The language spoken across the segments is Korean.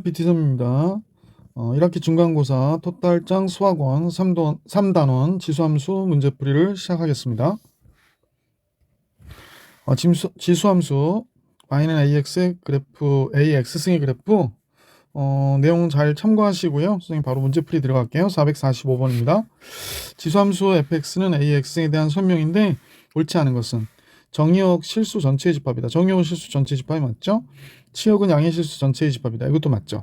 PT점입니다. 1학기 중간고사 토탈장 수학원 3단원 지수함수 문제풀이를 시작하겠습니다. 지수함수 y는 ax의 그래프, ax승의 그래프 내용 잘 참고하시고요. 선생님 바로 문제풀이 들어갈게요. 445번입니다. 지수함수 fx는 ax에 대한 설명인데 옳지 않은 것은 정의역 실수 전체의 집합이다. 정의역은 실수 전체의 집합이 맞죠? 치역은 양의 실수 전체의 집합이다. 이것도 맞죠?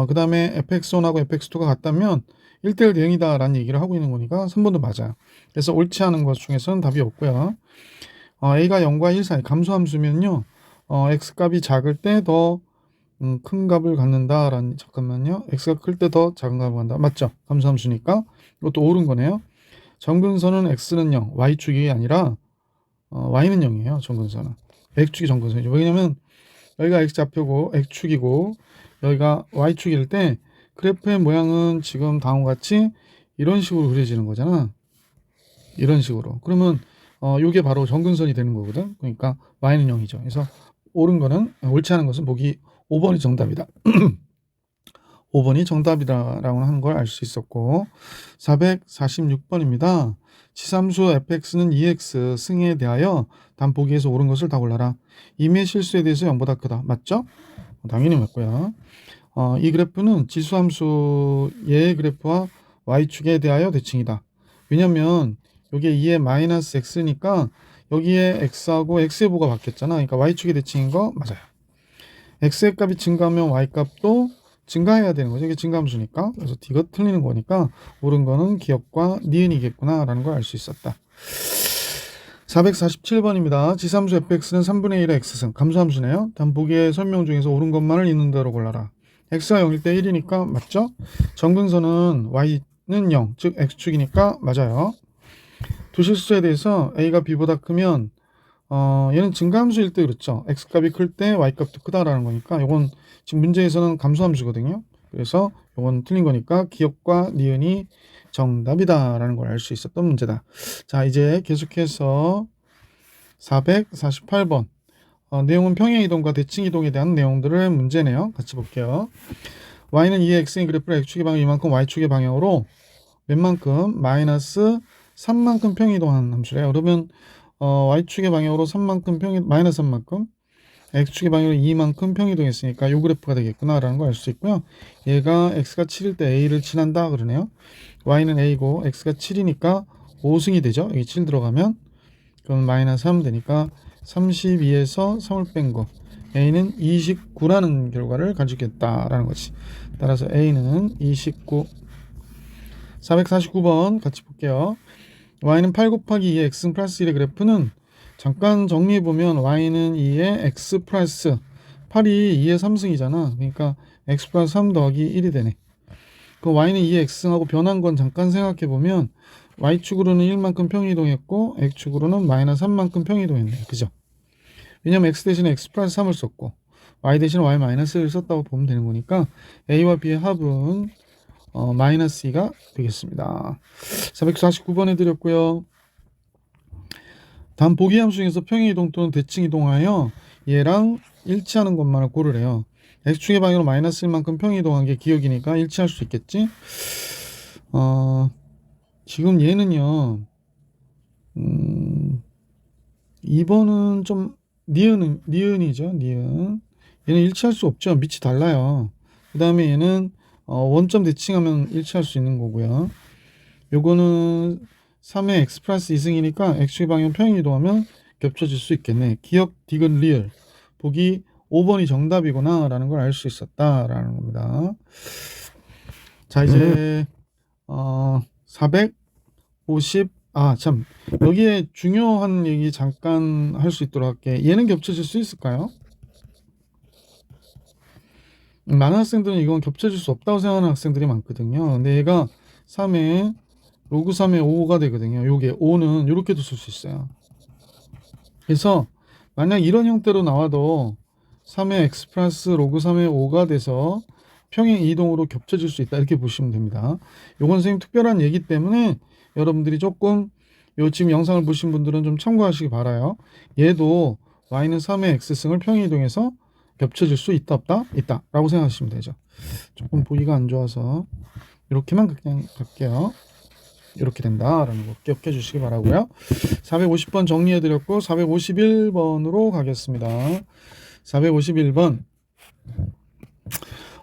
그 다음에 fx1하고 fx2가 같다면 1대1 대응이다 라는 얘기를 하고 있는 거니까 3번도 맞아요. 그래서 옳지 않은 것 중에서는 답이 없고요. a가 0과 1 사이 감소함수면요. x값이 작을 때 더 큰 값을 갖는다 라는, 잠깐만요. x가 클 때 더 작은 값을 갖는다. 맞죠? 감소함수니까 이것도 옳은 거네요. 정근선은 x는 0, y축이 아니라 y는 0이에요. 정근선은 x축이 정근선이죠. 왜냐면 여기가 x좌표고 x축이고 여기가 y축일 때 그래프의 모양은 지금 다음과 같이 이런 식으로 그려지는 거잖아. 이런 식으로. 그러면 이게 바로 정근선이 되는 거거든. 그러니까 y는 0이죠. 그래서 옳은 거는, 옳지 않은 것은 보기 5번이 정답이다. 5번이 정답이다라고 하는 걸 알 수 있었고, 446번입니다. 지삼수 fx는 2x 승에 대하여 단 보기에서 옳은 것을 다 골라라. 임의 실수에 대해서 0보다 크다. 맞죠? 당연히 맞고요. 이 그래프는 지수함수 얘의 그래프와 y축에 대하여 대칭이다. 왜냐면 여기에 2의 마이너스 x니까 여기에 x하고 x의 부가 바뀌었잖아. 그러니까 y축의 대칭인 거 맞아요. x의 값이 증가하면 y값도 증가해야 되는 거죠. 이게 증가함수니까. 그래서 D가 틀리는 거니까 옳은 거는 기역과 니은이겠구나 라는 걸 알 수 있었다. 447번입니다. 지삼수 fx는 3분의 1의 x승 감소함수네요. 단 보기의 설명 중에서 옳은 것만을 있는 대로 골라라. x가 0일 때 1이니까 맞죠? 정근선은 y는 0, 즉 x축이니까 맞아요. 두 실수에 대해서 a가 b보다 크면 얘는 증가함수일 때 그렇죠. x값이 클 때 y값도 크다라는 거니까 이건 지금 문제에서는 감소함수거든요. 그래서 이건 틀린 거니까 기역과 니은이 정답이다라는 걸 알 수 있었던 문제다. 자, 이제 계속해서 448번 내용은 평행이동과 대칭이동에 대한 내용들을 문제네요. 같이 볼게요. y는 2의 x의 그래프를 x축의 방향 이만큼 y축의 방향으로 몇만큼 마이너스 3만큼 평이동하는 함수래요. 그러면 y축의 방향으로 3만큼 마이너스 3만큼 x축의 방향으로 2만큼 평이동했으니까 이 그래프가 되겠구나 라는 걸 알 수 있고요. 얘가 x가 7일 때 a를 칠한다 그러네요. y는 a고 x가 7이니까 5승이 되죠. 여기 7 들어가면 그럼 마이너스 3 되니까 32에서 3을 뺀 거 a는 29라는 결과를 가지겠다라는 거지. 따라서 a는 29. 449번 같이 볼게요. y는 8 곱하기 2의 x 플러스 1의 그래프는 잠깐 정리해보면 y는 2의 x 플러스 8이 2의 3승이잖아. 그러니까 x 플러스 3 더하기 1이 되네. 그 y는 2의 x승하고 변한 건 잠깐 생각해보면 y축으로는 1만큼 평이동했고 x축으로는 마이너스 3만큼 평이동했네. 그죠? 왜냐면 x 대신에 x 플러스 3을 썼고 y 대신에 y 마이너스 1을 썼다고 보면 되는 거니까 a와 b의 합은 마이너스 2가 되겠습니다. 449번 해드렸고요. 다음 보기함수 중에서 평행이동 또는 대칭이동하여 얘랑 일치하는 것만을 고르래요. x축의 방향으로 마이너스 1만큼 평행이동한 게 기억이니까 일치할 수 있겠지. 지금 얘는요 2번은 좀 니은이죠. 니은. 얘는 일치할 수 없죠. 밑이 달라요. 그 다음에 얘는 원점 대칭하면 일치할 수 있는 거고요. 요거는 3의 x 플러스 2승이니까 x축의 방향 평행이동하면 겹쳐질 수 있겠네. 기역, 디귿, 리을. 보기 5번이 정답이구나 라는 걸 알 수 있었다 라는 겁니다. 자, 이제 450 여기에 중요한 얘기 잠깐 할 수 있도록 할게. 얘는 겹쳐질 수 있을까요? 많은 학생들은 이건 겹쳐질 수 없다고 생각하는 학생들이 많거든요. 근데 얘가 3의 로그 3의 5가 되거든요. 요게 5는 이렇게도 쓸 수 있어요. 그래서 만약 이런 형태로 나와도 3의 x 플러스 로그 3의 5가 돼서 평행 이동으로 겹쳐질 수 있다. 이렇게 보시면 됩니다. 요건 선생님 특별한 얘기 때문에 여러분들이 조금 지금 영상을 보신 분들은 좀 참고하시기 바라요. 얘도 y는 3의 x승을 평행 이동해서 겹쳐질 수 있다 없다? 있다 라고 생각하시면 되죠. 조금 보기가 안 좋아서 이렇게만 그냥 갈게요. 이렇게 된다라는 거 기억해 주시기 바라고요. 450번 정리해 드렸고 451번으로 가겠습니다. 451번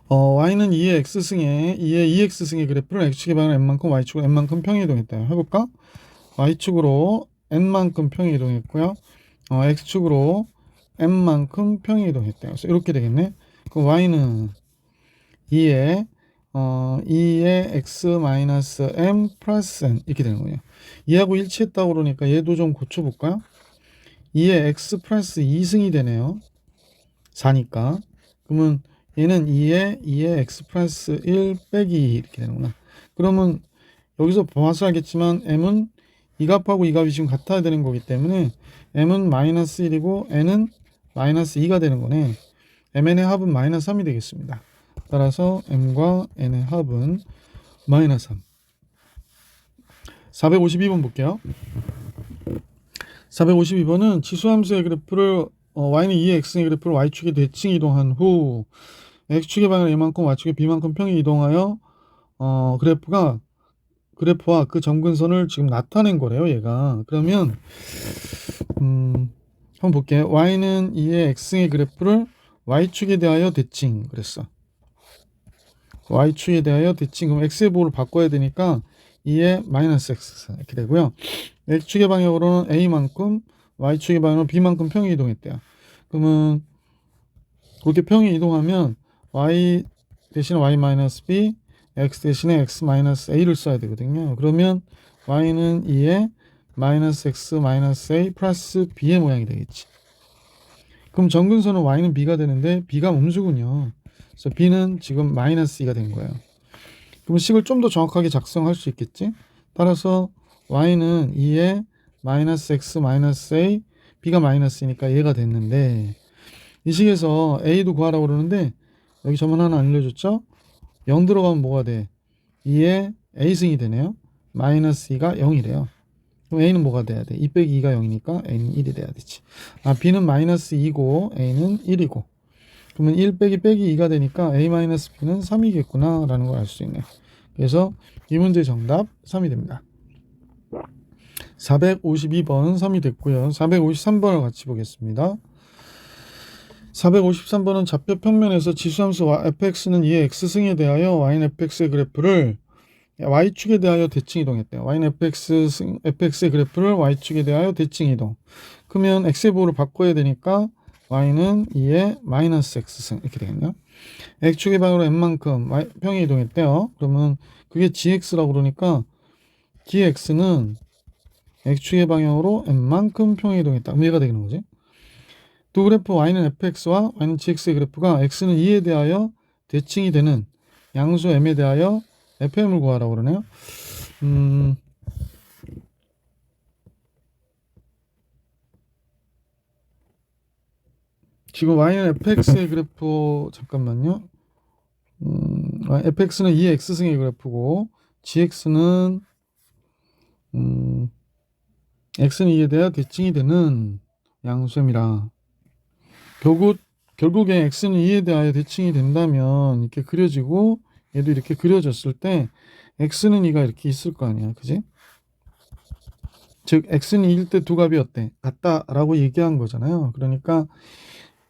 y는 2의 x승에 2의 2x승의 그래프를 x축의 방향으로 n만큼 y축으로 n만큼 평행 이동했다. 해볼까? y축으로 n만큼 평행 이동했고요. x축으로 n만큼 평행 이동했대요. 그래서 이렇게 되겠네. 그럼 y는 2의 2의 x-m 플러스 n 이렇게 되는 거예요. 2하고 일치했다고 그러니까 얘도 좀 고쳐볼까요? 2의 x 플러스 2승이 되네요. 4니까. 그러면 얘는 2의 x 플러스 1 빼기 이렇게 되는구나. 그러면 여기서 봐서 알겠지만 m은 이 값하고 이 값이 지금 같아야 되는 거기 때문에 m은 마이너스 1이고 n은 마이너스 2가 되는 거네. mn의 합은 마이너스 3이 되겠습니다. 따라서 m과 n의 합은 마이너스 3. 452번 볼게요. 452번은 지수함수의 그래프를 y는 2의 x의 그래프를 y축에 대칭 이동한 후 x축의 방향을 a만큼 y축의 b만큼 평행 이동하여 그래프와 그 점근선을 지금 나타낸 거래요. 얘가. 그러면 한번 볼게요. y는 2의 x의 그래프를 y축에 대하여 대칭 그랬어. y축에 대하여 대칭. 그럼 x의 보호를 바꿔야 되니까 2의 마이너스 x 이렇게 되고요. x축의 방향으로는 a만큼 y축의 방향으로 b만큼 평행 이동했대요. 그러면 그렇게 평행 이동하면 y 대신에 y 마이너스 b, x 대신에 x 마이너스 a를 써야 되거든요. 그러면 y는 2의 마이너스 x 마이너스 a 플러스 b의 모양이 되겠지. 그럼 점근선은 y는 b가 되는데 b가 음수군요. 그래서 b는 지금 마이너스 2가 된 거예요. 그럼 식을 좀 더 정확하게 작성할 수 있겠지. 따라서 y는 2의 마이너스 x 마이너스 a, b가 마이너스니까 얘가 됐는데 이 식에서 a도 구하라고 그러는데 여기 저만 하나 알려줬죠. 0 들어가면 뭐가 돼? 2의 a승이 되네요. 마이너스 2가 0이래요. 그럼 a는 뭐가 돼야 돼? 2 빼기 2가 0이니까 a는 1이 돼야 되지. b는 마이너스 2고 a는 1이고 그러면 1 빼기 2가 되니까 a 마이너스 b는 3이겠구나 라는 걸 알 수 있네요. 그래서 이 문제 정답 3이 됩니다. 452번 3이 됐고요. 453번을 같이 보겠습니다. 453번은 좌표 평면에서 지수함수 fx는 2의 x승에 대하여 y는 fx의 그래프를 y축에 대하여 대칭 이동했대요. y는 fx의 그래프를 y축에 대하여 대칭 이동. 그러면 x의 보호를 바꿔야 되니까 y는 2의 마이너스 x승 이렇게 되겠네요. x축의 방향으로 n만큼 평행 이동했대요. 그러면 그게 gx라고 그러니까 gx는 x축의 방향으로 n만큼 평행 이동했다. 그럼 얘가 되는 거지. 두 그래프 y는 fx와 y는 gx의 그래프가 x는 2에 대하여 대칭이 되는 양수 m에 대하여 fm을 구하라고 그러네요. 지금 y는 fx의 그래프 잠깐만요. fx는 2의 x승의 그래프고 gx는 x는 2에 대하여 대칭이 되는 양수 m이라 결국에 x는 2에 대하여 대칭이 된다면 이렇게 그려지고 얘도 이렇게 그려졌을 때 x는 2가 이렇게 있을 거 아니야. 그지? 즉 x는 2일 때 두 값이 어때? 같다라고 얘기한 거잖아요. 그러니까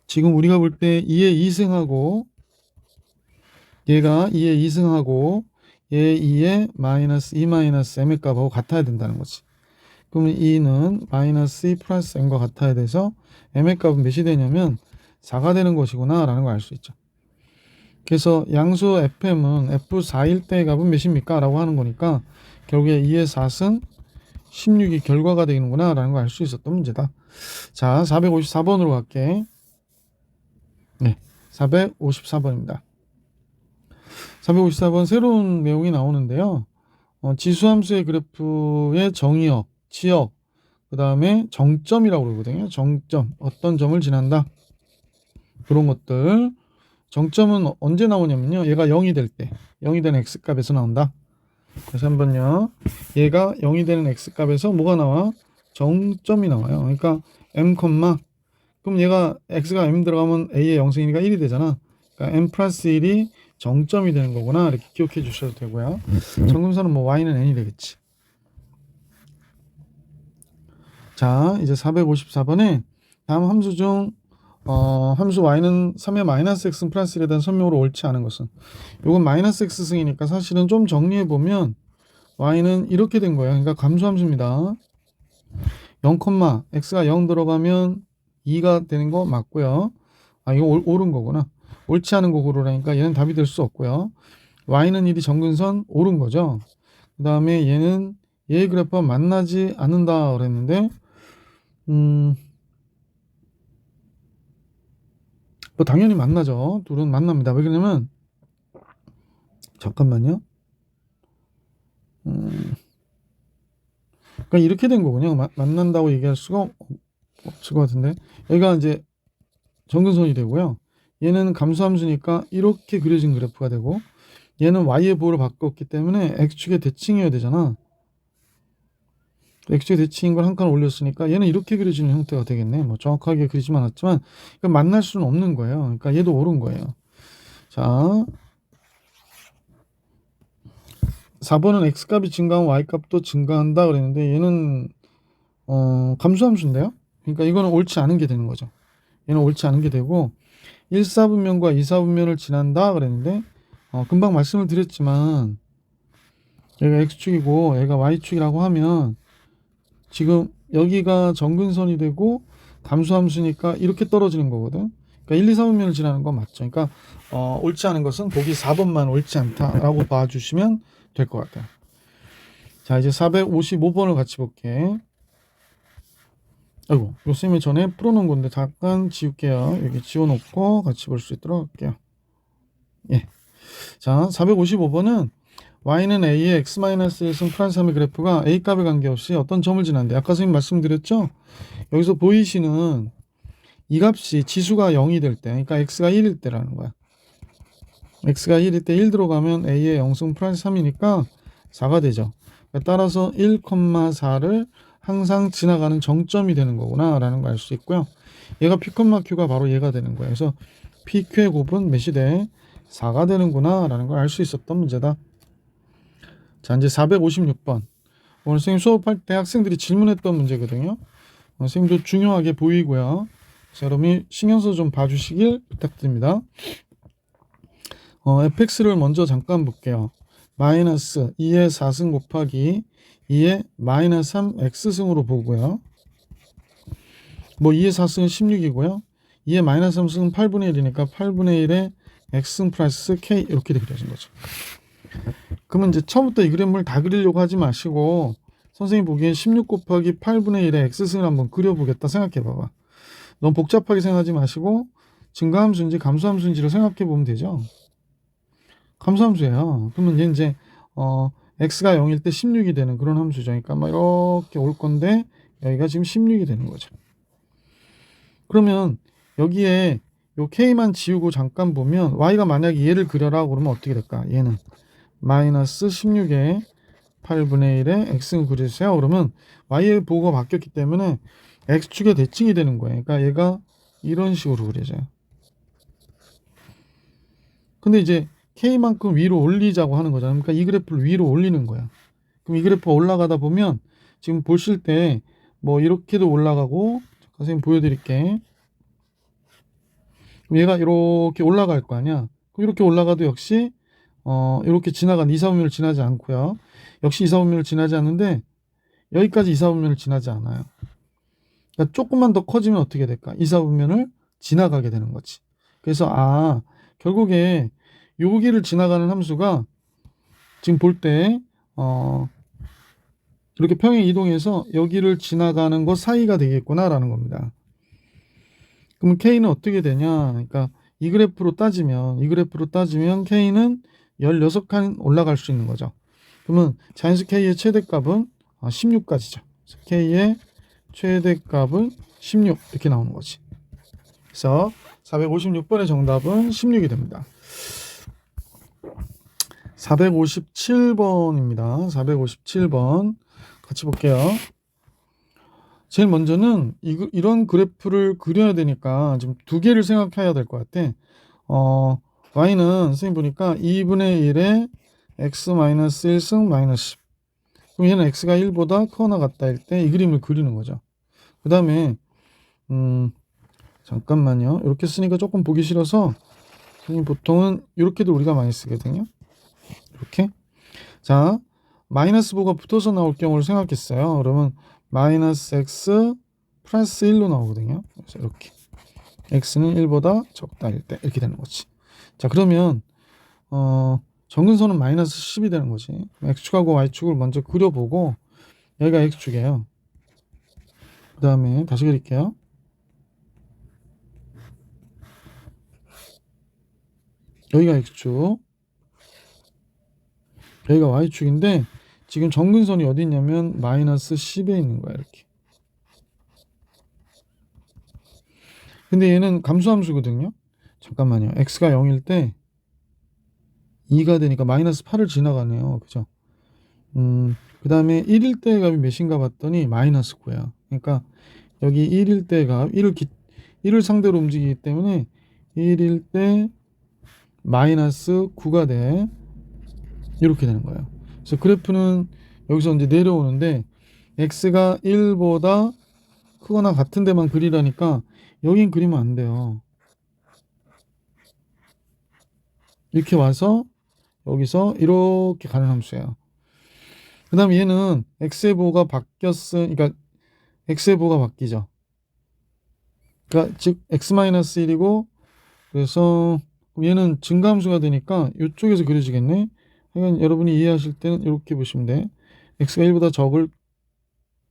지금 우리가 볼 때 2의 2승하고 얘가 2의 2승하고 얘 2의 마이너스 2 마이너스 m의 값하고 같아야 된다는 거지. 그러면 2는 마이너스 2 플러스 m과 같아야 돼서 m의 값은 몇이 되냐면 4가 되는 것이구나 라는 걸 알 수 있죠. 그래서 양수 fm은 f4일 때의 값은 몇입니까? 라고 하는 거니까 결국에 2의 4승 16이 결과가 되는구나 라는 걸 알 수 있었던 문제다. 자, 454번으로 갈게. 네, 454번입니다. 454번 새로운 내용이 나오는데요. 지수함수의 그래프의 정의역, 지역, 그 다음에 정점이라고 그러거든요. 정점, 어떤 점을 지난다. 그런 것들. 정점은 언제 나오냐면요. 얘가 0이 될 때, 0이 되는 x값에서 나온다. 다시 한번요. 얘가 0이 되는 x값에서 뭐가 나와? 정점이 나와요. 그러니까 m, 그럼 얘가 x가 m 들어가면 a의 0승이니까 1이 되잖아. 그러니까 m 플러스 1이 정점이 되는 거구나. 이렇게 기억해 주셔도 되고요. 정근선은 뭐 y는 n이 되겠지. 자, 이제 454번에 다음 함수 중 함수 y는 3의 마이너스 x는 플러스 1에 대한 설명으로 옳지 않은 것은, 이건 마이너스 x승이니까 사실은 좀 정리해 보면 y는 이렇게 된 거예요. 그러니까 감소함수입니다. 0, x가 0 들어가면 2가 되는 거 맞고요. 아, 이거 옳은 거구나. 옳지 않은 거 고르라니까 얘는 답이 될 수 없고요. y는 1이 정근선 옳은 거죠. 그 다음에 얘는 얘의 그래프와 만나지 않는다 그랬는데 뭐 당연히 만나죠. 둘은 만납니다. 왜 그러냐면 잠깐만요. 그러니까 이렇게 된 거군요. 만난다고 얘기할 수가 없을 것 같은데, 얘가 이제 정근선이 되고요. 얘는 감소함수니까 이렇게 그려진 그래프가 되고, 얘는 y의 보호를 바꿨기 때문에 x축의 대칭이어야 되잖아. x축의 대칭인 걸 한 칸 올렸으니까 얘는 이렇게 그려지는 형태가 되겠네. 뭐 정확하게 그리진 않았지만 그러니까 만날 수는 없는 거예요. 그러니까 얘도 옳은 거예요. 자, 4번은 x값이 증가하면 y값도 증가한다 그랬는데 얘는 감소함수인데요. 그러니까 이거는 옳지 않은 게 되는 거죠. 얘는 옳지 않은 게 되고 1사분면과 2사분면을 지난다 그랬는데 금방 말씀을 드렸지만 얘가 x축이고 얘가 y축이라고 하면 지금 여기가 정근선이 되고 감소함수니까 이렇게 떨어지는 거거든. 그러니까 1, 2, 3분면을 지나는 건 맞죠. 그러니까 옳지 않은 것은 보기 4번만 옳지 않다라고 봐주시면 될 것 같아요. 자, 이제 455번을 같이 볼게. 아이고, 요쌤이 전에 풀어놓은 건데 잠깐 지울게요. 여기 지워놓고 같이 볼 수 있도록 할게요. 예. 자, 455번은 y는 a의 x-1승 플러스 3의 그래프가 a 값에 관계없이 어떤 점을 지난데, 아까 선생님 말씀드렸죠? 여기서 보이시는 이 값이 지수가 0이 될 때, 그러니까 x가 1일 때라는 거야. x가 1일 때 1 들어가면 a의 0승 플러스 3이니까 4가 되죠. 따라서 1,4를 항상 지나가는 정점이 되는 거구나 라는 걸 알 수 있고요. 얘가 p, q가 바로 얘가 되는 거예요. 그래서 p, q의 곱은 몇이 돼? 4가 되는구나 라는 걸 알 수 있었던 문제다. 자, 이제 456번. 오늘 선생님 수업할 때 학생들이 질문했던 문제거든요. 선생님도 중요하게 보이고요. 자, 여러분이 신경 써서 좀 봐주시길 부탁드립니다. fx를 먼저 잠깐 볼게요. 마이너스 2의 4승 곱하기 2의 마이너스 3x승으로 보고요. 뭐 2의 4승은 16이고요. 2의 마이너스 3승은 8분의 1이니까 8분의 1의 x승 플러스 k 이렇게 그려진 거죠. 그러면 이제 처음부터 이 그림을 다 그리려고 하지 마시고 선생님 보기엔 16 곱하기 8분의 1의 x승을 한번 그려보겠다 생각해 봐봐. 너무 복잡하게 생각하지 마시고 증가함수인지 감소함수인지를 생각해 보면 되죠. 감소함수예요. 그러면 얘 이제 x가 0일 때 16이 되는 그런 함수죠. 그러니까 막 이렇게 올 건데 여기가 지금 16이 되는 거죠. 그러면 여기에 요 k만 지우고 잠깐 보면 y가 만약에 얘를 그려라 그러면 어떻게 될까? 얘는 마이너스 16에 8분의 1에 x를 그려주세요. 그러면 y의 보호가 바뀌었기 때문에 x축의 대칭이 되는 거예요. 그러니까 얘가 이런 식으로 그려져요. 근데 이제 k만큼 위로 올리자고 하는 거잖아요. 그러니까 이 그래프를 위로 올리는 거야. 그럼 이 그래프가 올라가다 보면 지금 보실 때 뭐 이렇게도 올라가고, 선생님 보여드릴게. 그럼 얘가 이렇게 올라갈 거 아니야. 그럼 이렇게 올라가도 역시 이렇게 지나간 2, 4분면을 지나지 않고요. 역시 2, 4분면을 지나지 않는데 여기까지 2, 4분면을 지나지 않아요. 그러니까 조금만 더 커지면 어떻게 될까? 2, 4분면을 지나가게 되는 거지. 그래서 결국에 여기를 지나가는 함수가 지금 볼 때 이렇게 평행 이동해서 여기를 지나가는 것 사이가 되겠구나라는 겁니다. 그러면 K는 어떻게 되냐? 그러니까 이 그래프로 따지면 K는 16칸 올라갈 수 있는 거죠. 그러면 자연수 K의 최대값은 16까지죠. K의 최대값은 16 이렇게 나오는 거지. 그래서 456번의 정답은 16이 됩니다. 457번입니다. 457번 같이 볼게요. 제일 먼저는 이런 그래프를 그려야 되니까 지금 두 개를 생각해야 될 것 같아. y는 선생님 보니까 2분의 1에 x-1승 마이너스 10. 그럼 얘는 x가 1보다 크거나 같다 할 때 이 그림을 그리는 거죠. 그 다음에 잠깐만요. 이렇게 쓰니까 조금 보기 싫어서 선생님 보통은 이렇게도 우리가 많이 쓰거든요. 이렇게. 자, 마이너스 보가 붙어서 나올 경우를 생각했어요. 그러면 마이너스 x 플러스 1로 나오거든요. 그래서 이렇게 x는 1보다 적다일 때 이렇게 되는 거지. 자, 그러면 정근선은 마이너스 10이 되는 거지. x축하고 y축을 먼저 그려보고 여기가 x축이에요. 그 다음에 다시 그릴게요. 여기가 x축, 여기가 y축인데 지금 정근선이 어디 있냐면 마이너스 10에 있는 거야. 이렇게. 근데 얘는 감수함수거든요. 잠깐만요. x가 0일 때 2가 되니까 마이너스 8을 지나가네요. 그죠? 그 다음에 1일 때 값이 몇인가 봤더니 마이너스 9야. 그러니까 여기 1일 때 값, 1을 상대로 움직이기 때문에 1일 때 마이너스 9가 돼. 이렇게 되는 거예요. 그래서 그래프는 여기서 이제 내려오는데 x가 1보다 크거나 같은 데만 그리라니까 여긴 그리면 안 돼요. 이렇게 와서 여기서 이렇게 가는 함수예요. 그 다음에 얘는 x의 보가 바뀌었으니까 x의 보가 바뀌죠. 그러니까 즉 x-1이고 그래서 얘는 증가함수가 되니까 이쪽에서 그려지겠네. 하여간 여러분이 이해하실 때는 이렇게 보시면 돼. x가 1보다 적을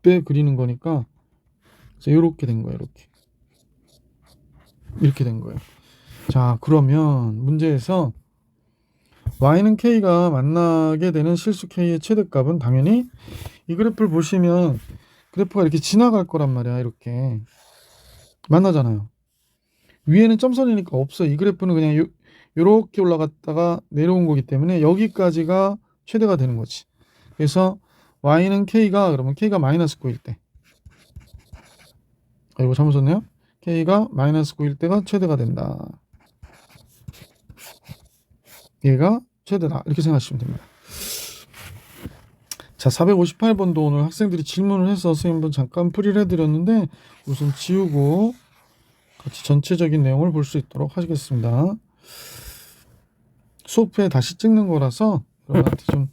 때 그리는 거니까 그래서 이렇게 된 거예요. 이렇게 된 거예요. 자, 그러면 문제에서 y는 k가 만나게 되는 실수 k의 최대값은 당연히 이 그래프를 보시면 그래프가 이렇게 지나갈 거란 말이야. 이렇게 만나잖아요. 위에는 점선이니까 없어. 이 그래프는 그냥 요렇게 올라갔다가 내려온 거기 때문에 여기까지가 최대가 되는 거지. 그래서 y는 k가 그러면 k가 마이너스 9일 때. 이거 잘못 썼네요. k가 마이너스 9일 때가 최대가 된다. 얘가 최대다. 이렇게 생각하시면 됩니다. 자, 458번도 오늘 학생들이 질문을 해서 선생님분 잠깐 풀이를 해드렸는데 우선 지우고 같이 전체적인 내용을 볼 수 있도록 하시겠습니다. 수업에 다시 찍는 거라서 여러분한테 좀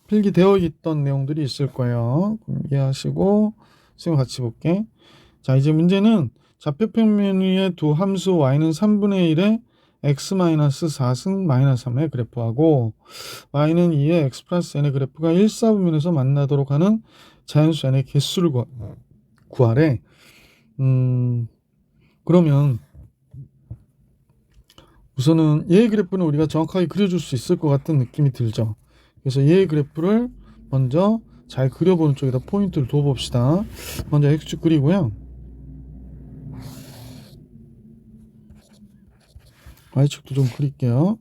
필기되어 있던 내용들이 있을 거예요. 이해하시고 선생님 같이 볼게. 자, 이제 문제는 좌표평면 위에 두 함수 y는 3분의 1에 x-4승 마이너스 3의 그래프하고 y는 2의 x 플러스 n의 그래프가 1, 4분면에서 만나도록 하는 자연수 n의 개수를 구하래. 그러면 우선은 얘의 그래프는 우리가 정확하게 그려줄 수 있을 것 같은 느낌이 들죠. 그래서 얘의 그래프를 먼저 잘 그려보는 쪽에다 포인트를 둬봅시다. 먼저 x축 그리고요. y축도 좀 그릴게요.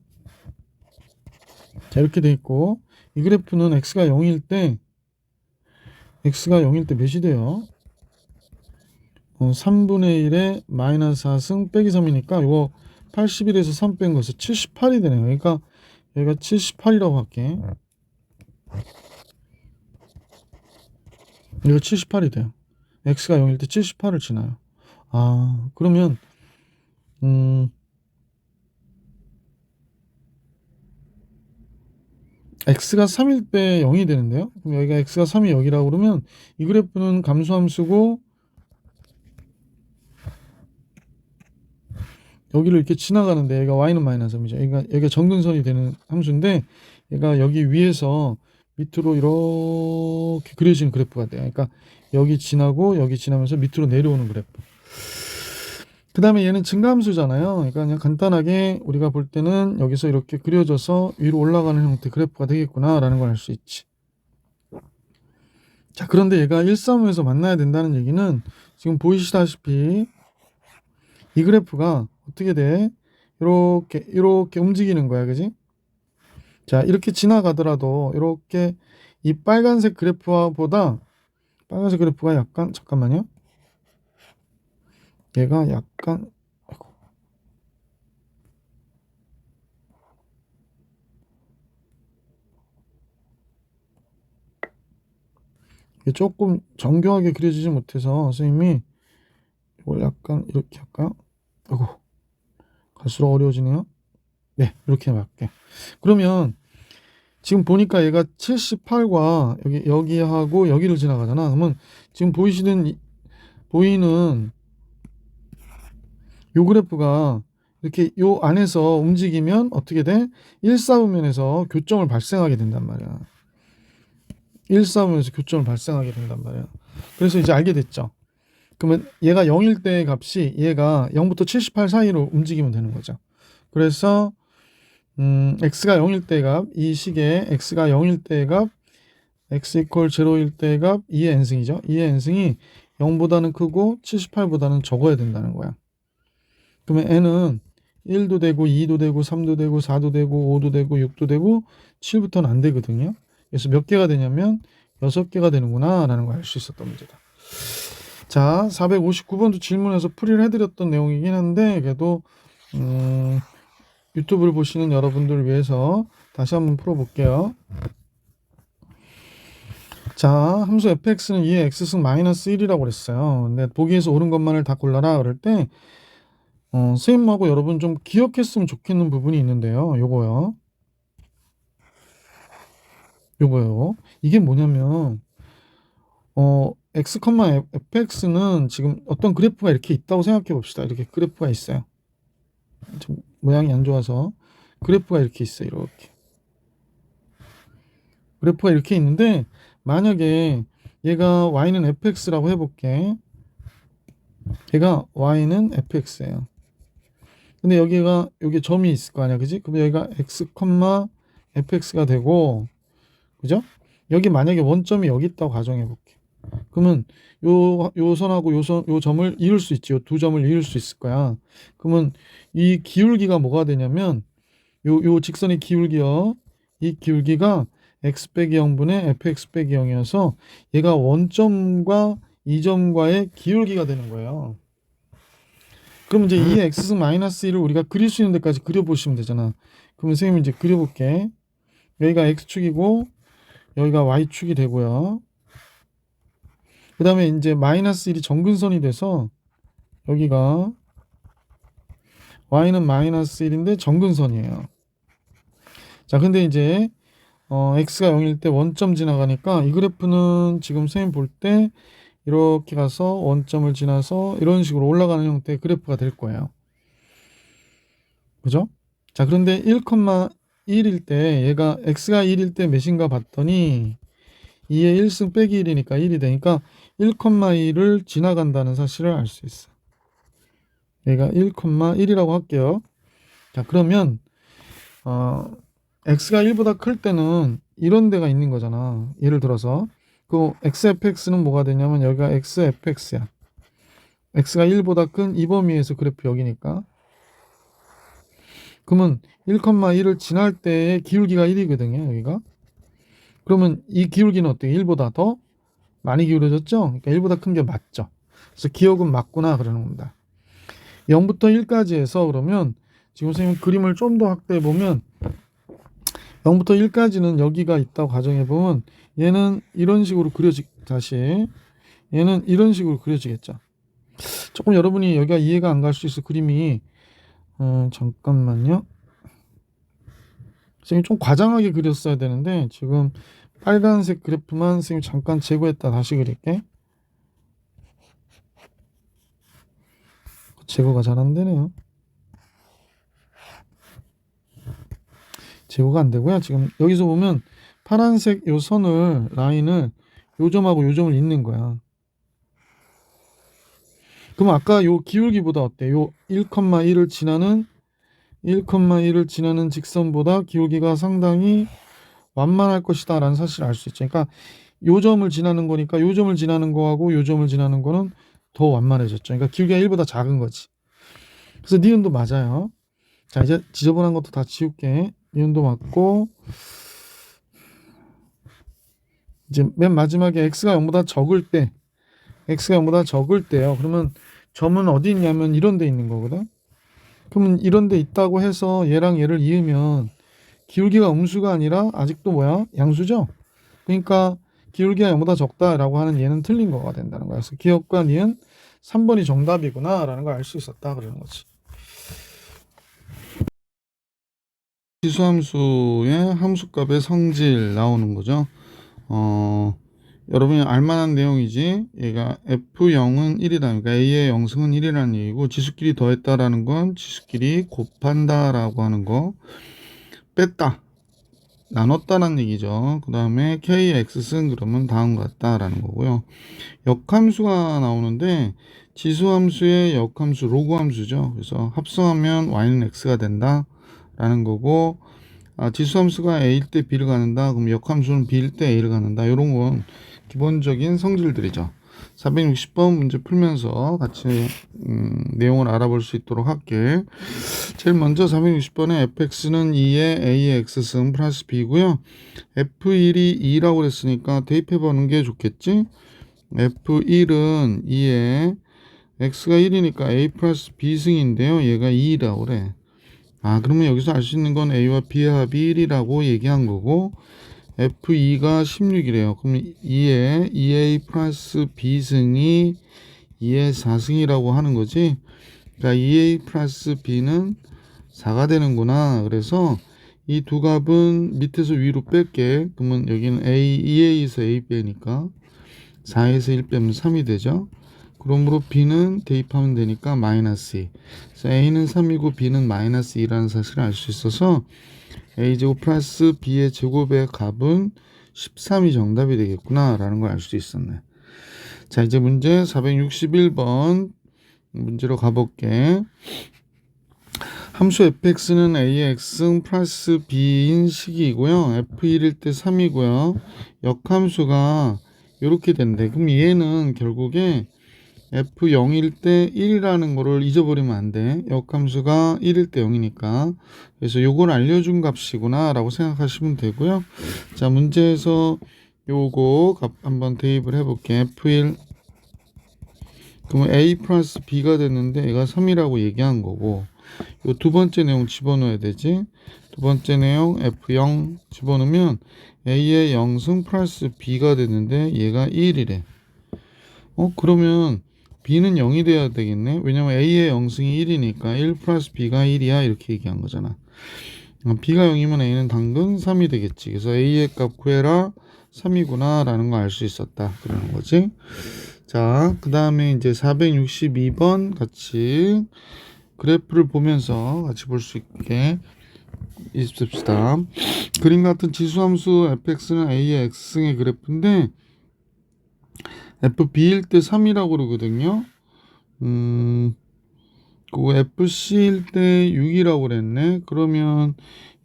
자, 이렇게 돼 있고 이 그래프는 x가 0일 때 몇이 돼요? 3분의 1에 마이너스 4승 빼기 3이니까 이거 81에서 3 뺀 것은 78이 되네요. 그러니까 여기가 78이라고 할게. 이거 78이 돼요. x가 0일 때 78을 지나요. 아, 그러면 x가 3일 때 0이 되는데요. 그럼 여기가 x가 3이 0이라고 그러면 이 그래프는 감소함수고 여기를 이렇게 지나가는데 얘가 y는 마이너스 3이죠. 여기가 정근선이 되는 함수인데 얘가 여기 위에서 밑으로 이렇게 그려지는 그래프가 돼요. 그러니까 여기 지나고 여기 지나면서 밑으로 내려오는 그래프. 그 다음에 얘는 증가함수잖아요. 그러니까 그냥 간단하게 우리가 볼 때는 여기서 이렇게 그려져서 위로 올라가는 형태 그래프가 되겠구나 라는 걸 알 수 있지. 자, 그런데 얘가 1, 3에서 만나야 된다는 얘기는 지금 보이시다시피 이 그래프가 어떻게 돼? 이렇게 움직이는 거야. 그지? 자, 이렇게 지나가더라도 이렇게 이 빨간색 그래프가 약간 잠깐만요. 얘가 약간 이게 조금 정교하게 그려지지 못해서 선생님이 이걸 약간 이렇게 할까요? 아이고, 갈수록 어려워지네요. 네, 이렇게 맞게. 그러면 지금 보니까 얘가 78과 여기하고 여기를 지나가잖아. 그러면 지금 보이는 요 그래프가 이렇게 요 안에서 움직이면 어떻게 돼? 1사분면에서 교점을 발생하게 된단 말이야. 1사분면에서 교점을 발생하게 된단 말이야. 그래서 이제 알게 됐죠. 그러면 얘가 0일 때의 값이 얘가 0부터 78 사이로 움직이면 되는 거죠. 그래서 x가 0일 때의 값, 이 식에 x가 0일 때의 값, x 이퀄 0일 때의 값 2의 n승이죠. 2의 n승이 0보다는 크고 78보다는 적어야 된다는 거야. 그러면 n은 1도 되고 2도 되고 3도 되고 4도 되고 5도 되고 6도 되고 7부터는 안 되거든요. 그래서 몇 개가 되냐면 6개가 되는구나 라는 걸 알 수 있었던 문제다. 자, 459번도 질문에서 풀이를 해드렸던 내용이긴 한데 그래도 유튜브를 보시는 여러분들을 위해서 다시 한번 풀어볼게요. 자, 함수 fx는 2의 x승 마이너스 1이라고 그랬어요. 근데 보기에서 옳은 것만을 다 골라라 그럴 때 선생님하고 여러분 좀 기억했으면 좋겠는 부분이 있는데요. 요거요. 이게 뭐냐면 x, fx는 지금 어떤 그래프가 이렇게 있다고 생각해 봅시다. 이렇게 그래프가 있어요. 좀 모양이 안 좋아서 그래프가 이렇게 있어요. 이렇게 그래프가 이렇게 있는데 만약에 얘가 y는 fx라고 해볼게. 얘가 y는 fx예요. 근데 여기 점이 있을 거 아니야, 그지? 그럼 여기가 x, fx가 되고, 그죠? 여기 만약에 원점이 여기 있다고 가정해 볼게. 그러면 요 선하고 요 점을 이을 수 있지. 요 두 점을 이을 수 있을 거야. 그러면 이 기울기가 뭐가 되냐면 요 직선의 기울기요. 이 기울기가 x 빼기 0분의 fx 빼기 0이어서 얘가 원점과 이 점과의 기울기가 되는 거예요. 그럼 이제 이 x승 마이너스 1을 우리가 그릴 수 있는 데까지 그려보시면 되잖아. 그러면 선생님이 이제 그려볼게. 여기가 x축이고 여기가 y축이 되고요. 그 다음에 이제 마이너스 1이 정근선이 돼서 여기가 y는 마이너스 1인데 정근선이에요. 자, 근데 이제 x가 0일 때 원점 지나가니까 이 그래프는 지금 선생님 볼 때 이렇게 가서 원점을 지나서 이런 식으로 올라가는 형태의 그래프가 될 거예요. 그죠? 자, 그런데 1,1일 때 얘가 x가 1일 때 몇인가 봤더니 2의 1승 빼기 1이니까 1이 되니까 1,1을 지나간다는 사실을 알 수 있어. 얘가 1,1이라고 할게요. 자, 그러면 x가 1보다 클 때는 이런 데가 있는 거잖아. 예를 들어서 그 xfx는 뭐가 되냐면 여기가 xfx야. x가 1보다 큰 이 범위에서 그래프 여기니까. 그러면 1,1을 지날 때의 기울기가 1이거든요. 여기가. 그러면 이 기울기는 어때요? 1보다 더 많이 기울어졌죠? 그러니까 1보다 큰 게 맞죠. 그래서 기억은 맞구나 그러는 겁니다. 0부터 1까지 해서 그러면 지금 선생님 그림을 좀 더 확대해 보면 0부터 1까지는 여기가 있다고 가정해 보면 얘는 이런 식으로 얘는 이런 식으로 그려지겠죠. 조금 여러분이 여기가 이해가 안 갈 수 있어. 그림이 잠깐만요. 선생님 좀 과장하게 그렸어야 되는데 지금 빨간색 그래프만 선생님 잠깐 제거했다 다시 그릴게. 제거가 잘 안 되네요. 제거가 안 되고요. 지금 여기서 보면 파란색 요 라인을 요 점하고 요 점을 잇는 거야. 그럼 아까 요 기울기보다 어때? 요 1,1을 지나는 직선보다 기울기가 상당히 완만할 것이다 라는 사실을 알 수 있죠. 그러니까 요 점을 지나는 거니까 요 점을 지나는 거하고 요 점을 지나는 거는 더 완만해졌죠. 그러니까 기울기가 1보다 작은 거지. 그래서 니은도 맞아요. 자, 이제 지저분한 것도 다 지울게. 니은도 맞고 이제 맨 마지막에 x가 0보다 적을 때요. 그러면 점은 어디 있냐면 이런 데 있는 거거든. 그러면 이런 데 있다고 해서 얘랑 얘를 이으면 기울기가 음수가 아니라 아직도 뭐야? 양수죠? 그러니까 기울기가 0보다 적다라고 하는 얘는 틀린 거가 된다는 거야. 그래서 기억과 니은 3번이 정답이구나라는 걸 알 수 있었다 그러는 거지. 지수함수의 함수값의 성질 나오는 거죠. 여러분이 알만한 내용이지. 얘가 F0은 1이다. 그러니까 A의 영승은 1이라는 얘기고, 지수끼리 더했다라는 건 지수끼리 곱한다라고 하는 거, 뺐다, 나눴다라는 얘기죠. 그 다음에 KX승 그러면 다음과 같다라는 거고요. 역함수가 나오는데, 지수함수의 역함수, 로그함수죠. 그래서 합성하면 Y는 X가 된다 라는 거고, 지수함수가 A일 때 B를 갖는다. 그럼 역함수는 B일 때 A를 갖는다. 이런 건 기본적인 성질들이죠. 460번 문제 풀면서 같이 내용을 알아볼 수 있도록 할게. 제일 먼저 460번에 fx는 2의 a의 x승 플러스 b고요. f1이 2라고 그랬으니까 대입해 보는 게 좋겠지. f1은 2의 x가 1이니까 a 플러스 b승인데요. 얘가 2라고 그래. 그러면 여기서 알 수 있는 건 a와 b의 합이 1이라고 얘기한 거고, F2가 16이래요. 그럼 2의 2A 플러스 B승이 2의 4승이라고 하는 거지. 그러니까 2A 플러스 B는 4가 되는구나. 그래서 이 두 값은 밑에서 위로 뺄게. 그러면 여기는 2A에서 A 빼니까 4에서 1 빼면 3이 되죠. 그러므로 B는 대입하면 되니까 마이너스 2. 그래서 A는 3이고 B는 마이너스 2라는 사실을 알 수 있어서 A제곱 플러스 B의 제곱의 값은 13이 정답이 되겠구나 라는 걸 알 수 있었네. 자, 이제 문제 461번 문제로 가볼게. 함수 fx는 a의 x승 플러스 b인 식이고요. f1일 때 3이고요. 역함수가 이렇게 된대. 그럼 얘는 결국에 f0일 때 1이라는 거를 잊어버리면 안 돼. 역함수가 1일 때 0이니까. 그래서 요걸 알려준 값이구나 라고 생각하시면 되고요. 자, 문제에서 요거 값 한번 대입을 해볼게. f1 그러면 a 플러스 b가 됐는데 얘가 3이라고 얘기한 거고, 요 두 번째 내용 집어넣어야 되지. 두 번째 내용 f0 집어넣으면 a의 0승 플러스 b가 됐는데 얘가 1이래. 그러면 b는 0이 돼야 되겠네. 왜냐면 a의 0승이 1이니까 1 플러스 b가 1이야 이렇게 얘기한 거잖아. b가 0이면 a는 당근 3이 되겠지. 그래서 a의 값 구해라 3이구나 라는 거 알 수 있었다 그러는 거지. 자, 그 다음에 이제 462번 같이 그래프를 보면서 같이 볼 수 있게 있읍시다. 그림 같은 지수함수 fx는 a의 x승의 그래프인데 fb일 때 3이라고 그러거든요. 그 fc일 때 6이라고 그랬네. 그러면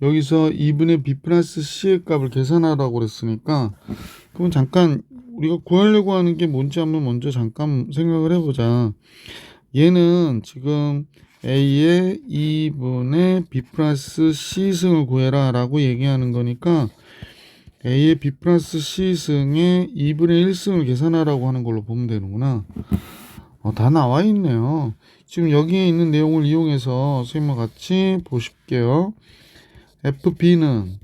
여기서 2분의 b 플러스 c의 값을 계산하라고 그랬으니까, 그럼 잠깐 우리가 구하려고 하는 게 뭔지 한번 먼저 잠깐 생각을 해보자. 얘는 지금 a의 2분의 b 플러스 c승을 구해라 라고 얘기하는 거니까 a의 b 플러스 c승의 2분의 1승을 계산하라고 하는 걸로 보면 되는구나. 다 나와 있네요. 지금 여기에 있는 내용을 이용해서 선생님과 같이 보실게요. fb는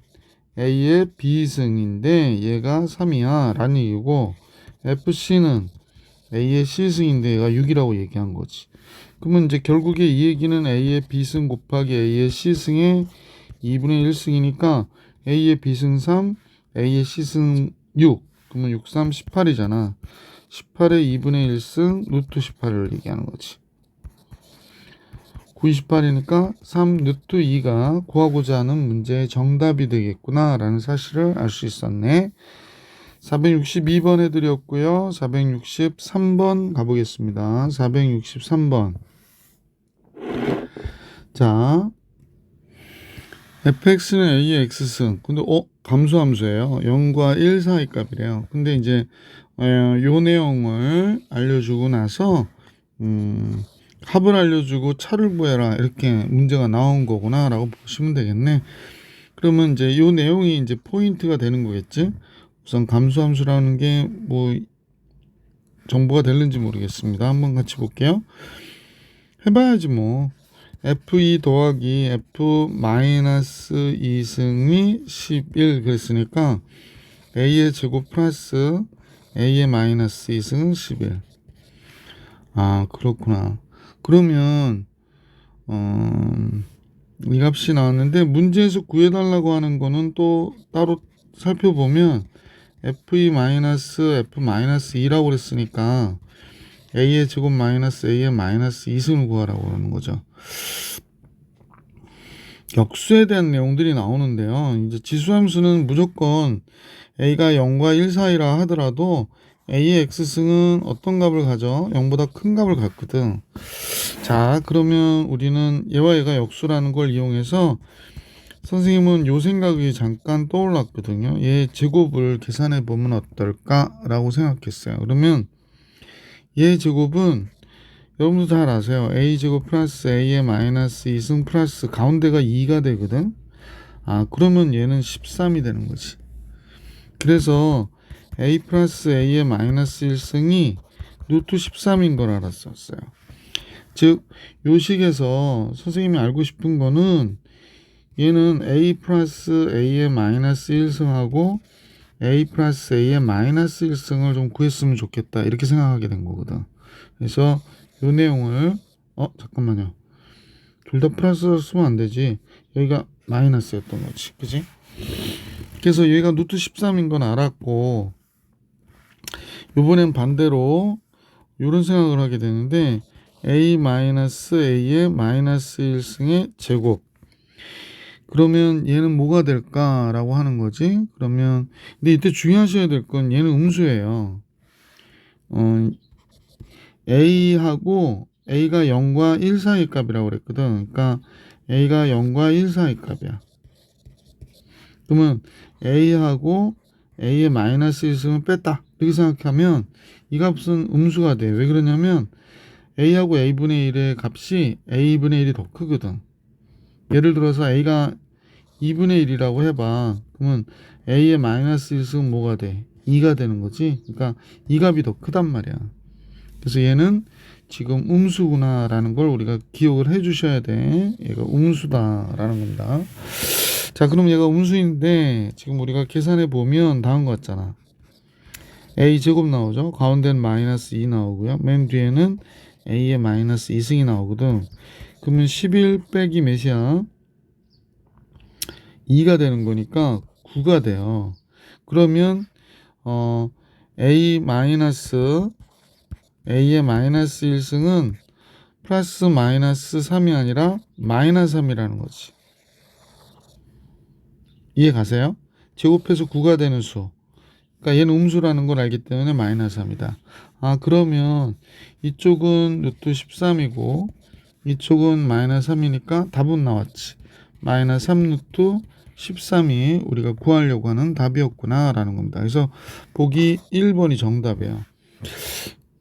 a의 b승인데 얘가 3이야 라는 얘기고, fc는 a의 c승인데 얘가 6이라고 얘기한 거지. 그러면 이제 결국에 이 얘기는 a의 b승 곱하기 a의 c승의 2분의 1승이니까 a의 b승 3, a의 c승 6. 그러면 6, 3, 18이잖아. 18의 2분의 1승 루트 18을 얘기하는 거지. 98이니까 3 루트 2가 구하고자 하는 문제의 정답이 되겠구나 라는 사실을 알 수 있었네. 462번 해드렸고요. 463번 가보겠습니다. 463번. 자, fx는 a의 x승. 근데 감소함수예요. 0과 1 사이 값이래요. 근데 이제 요 내용을 알려주고 나서 합을 알려주고 차를 구해라 이렇게 문제가 나온 거구나 라고 보시면 되겠네. 그러면 이제 요 내용이 이제 포인트가 되는 거겠지. 우선 감소함수라는 게 뭐 정보가 될는지 모르겠습니다. 한번 같이 볼게요. 해봐야지 뭐. F2 더하기 F 마이너스 2승이 11 그랬으니까 A의 제곱 플러스 A의 마이너스 2승은 11. 아, 그렇구나. 그러면 이 값이 나왔는데 문제에서 구해달라고 하는 거는 또 따로 살펴보면 F2 마이너스 F 마이너스 2라고 그랬으니까 A의 제곱 마이너스 A의 마이너스 2승을 구하라고 그러는 거죠. 역수에 대한 내용들이 나오는데요. 이제 지수함수는 무조건 A가 0과 1 사이라 하더라도 A의 X승은 어떤 값을 가져? 0보다 큰 값을 갖거든. 자, 그러면 우리는 얘와 얘가 역수라는 걸 이용해서 선생님은 요 생각이 잠깐 떠올랐거든요. 얘 제곱을 계산해 보면 어떨까라고 생각했어요. 그러면 얘 제곱은 여러분도 잘 아세요. A제곱 플러스 A의 마이너스 2승 플러스 가운데가 2가 되거든. 아, 그러면 얘는 13이 되는 거지. 그래서 A 플러스 A의 마이너스 1승이 루트 13인 걸 알았었어요. 즉, 요 식에서 선생님이 알고 싶은 거는 얘는 A 플러스 A의 마이너스 1승하고 A 플러스 A의 마이너스 1승을 좀 구했으면 좋겠다. 이렇게 생각하게 된 거거든. 그래서 요 내용을 잠깐만요. 둘 다 플러스 쓰면 안 되지. 여기가 마이너스였던 거지. 그지? 그래서 얘가 루트 13인 건 알았고 요번엔 반대로 요런 생각을 하게 되는데 A 마이너스 A의 마이너스 1승의 제곱. 그러면 얘는 뭐가 될까라고 하는 거지. 그러면 근데 이때 주의하셔야 될 건 얘는 음수예요. A하고 A가 0과 1 사이 값이라고 그랬거든. 그러니까 A가 0과 1 사이 값이야. 그러면 A하고 A의 마이너스 1승을 뺐다. 이렇게 생각하면 이 값은 음수가 돼. 왜 그러냐면 A하고 A분의 1의 값이 A분의 1이 더 크거든. 예를 들어서 A가 2분의 1이라고 해봐. 그러면 A의 마이너스 1승은 뭐가 돼? 2가 되는 거지. 그러니까 이 값이 더 크단 말이야. 그래서 얘는 지금 음수구나라는 걸 우리가 기억을 해 주셔야 돼. 얘가 음수다라는 겁니다. 자, 그럼 얘가 음수인데 지금 우리가 계산해 보면 다음 거 같잖아. A제곱 나오죠. 가운데는 마이너스 2 나오고요. 맨 뒤에는 A의 마이너스 2승이 나오거든. 그러면 11 빼기 몇이야? 2가 되는 거니까 9가 돼요. 그러면 A 마이너스 A의 마이너스 1승은 플러스 마이너스 3이 아니라 마이너스 3이라는 거지. 이해 가세요? 제곱해서 9가 되는 수. 그러니까 얘는 음수라는 걸 알기 때문에 마이너스 3이다. 아, 그러면 이쪽은 루트 13이고 이쪽은 마이너스 3이니까 답은 나왔지. 마이너스 3 루트 13이 우리가 구하려고 하는 답이었구나 라는 겁니다. 그래서 보기 1번이 정답이에요.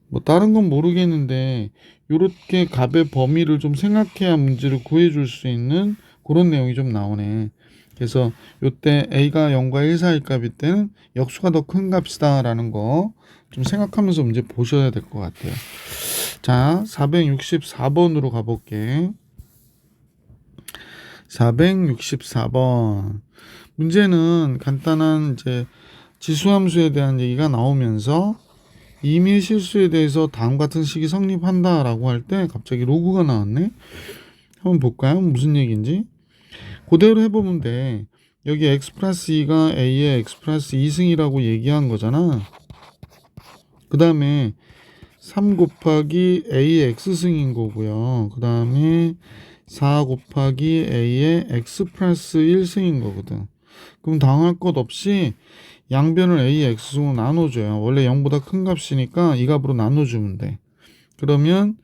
뭐 다른 건 모르겠는데 요렇게 값의 범위를 좀 생각해야 문제를 구해줄 수 있는 그런 내용이 좀 나오네. 그래서 요때 A가 0과 1 사이 값일 때는 역수가 더 큰 값이다 라는 거 좀 생각하면서 문제 보셔야 될 것 같아요. 자, 464번으로 가볼게. 464번 문제는 간단한 이제 지수함수에 대한 얘기가 나오면서 임의 실수에 대해서 다음 같은 식이 성립한다라고 할 때 갑자기 로그가 나왔네. 한번 볼까요? 무슨 얘기인지. 그대로 해보면 돼. 여기 x 플러스 2가 a의 x 플러스 2승이라고 얘기한 거잖아. 그 다음에 3 곱하기 a의 x승인 거고요. 그 다음에 4 곱하기 a의 x 플러스 1승인 거거든. 그럼 당할 것 없이 양변을 a의 x승으로 나눠줘요. 원래 0보다 큰 값이니까 이 값으로 나눠주면 돼. 그러면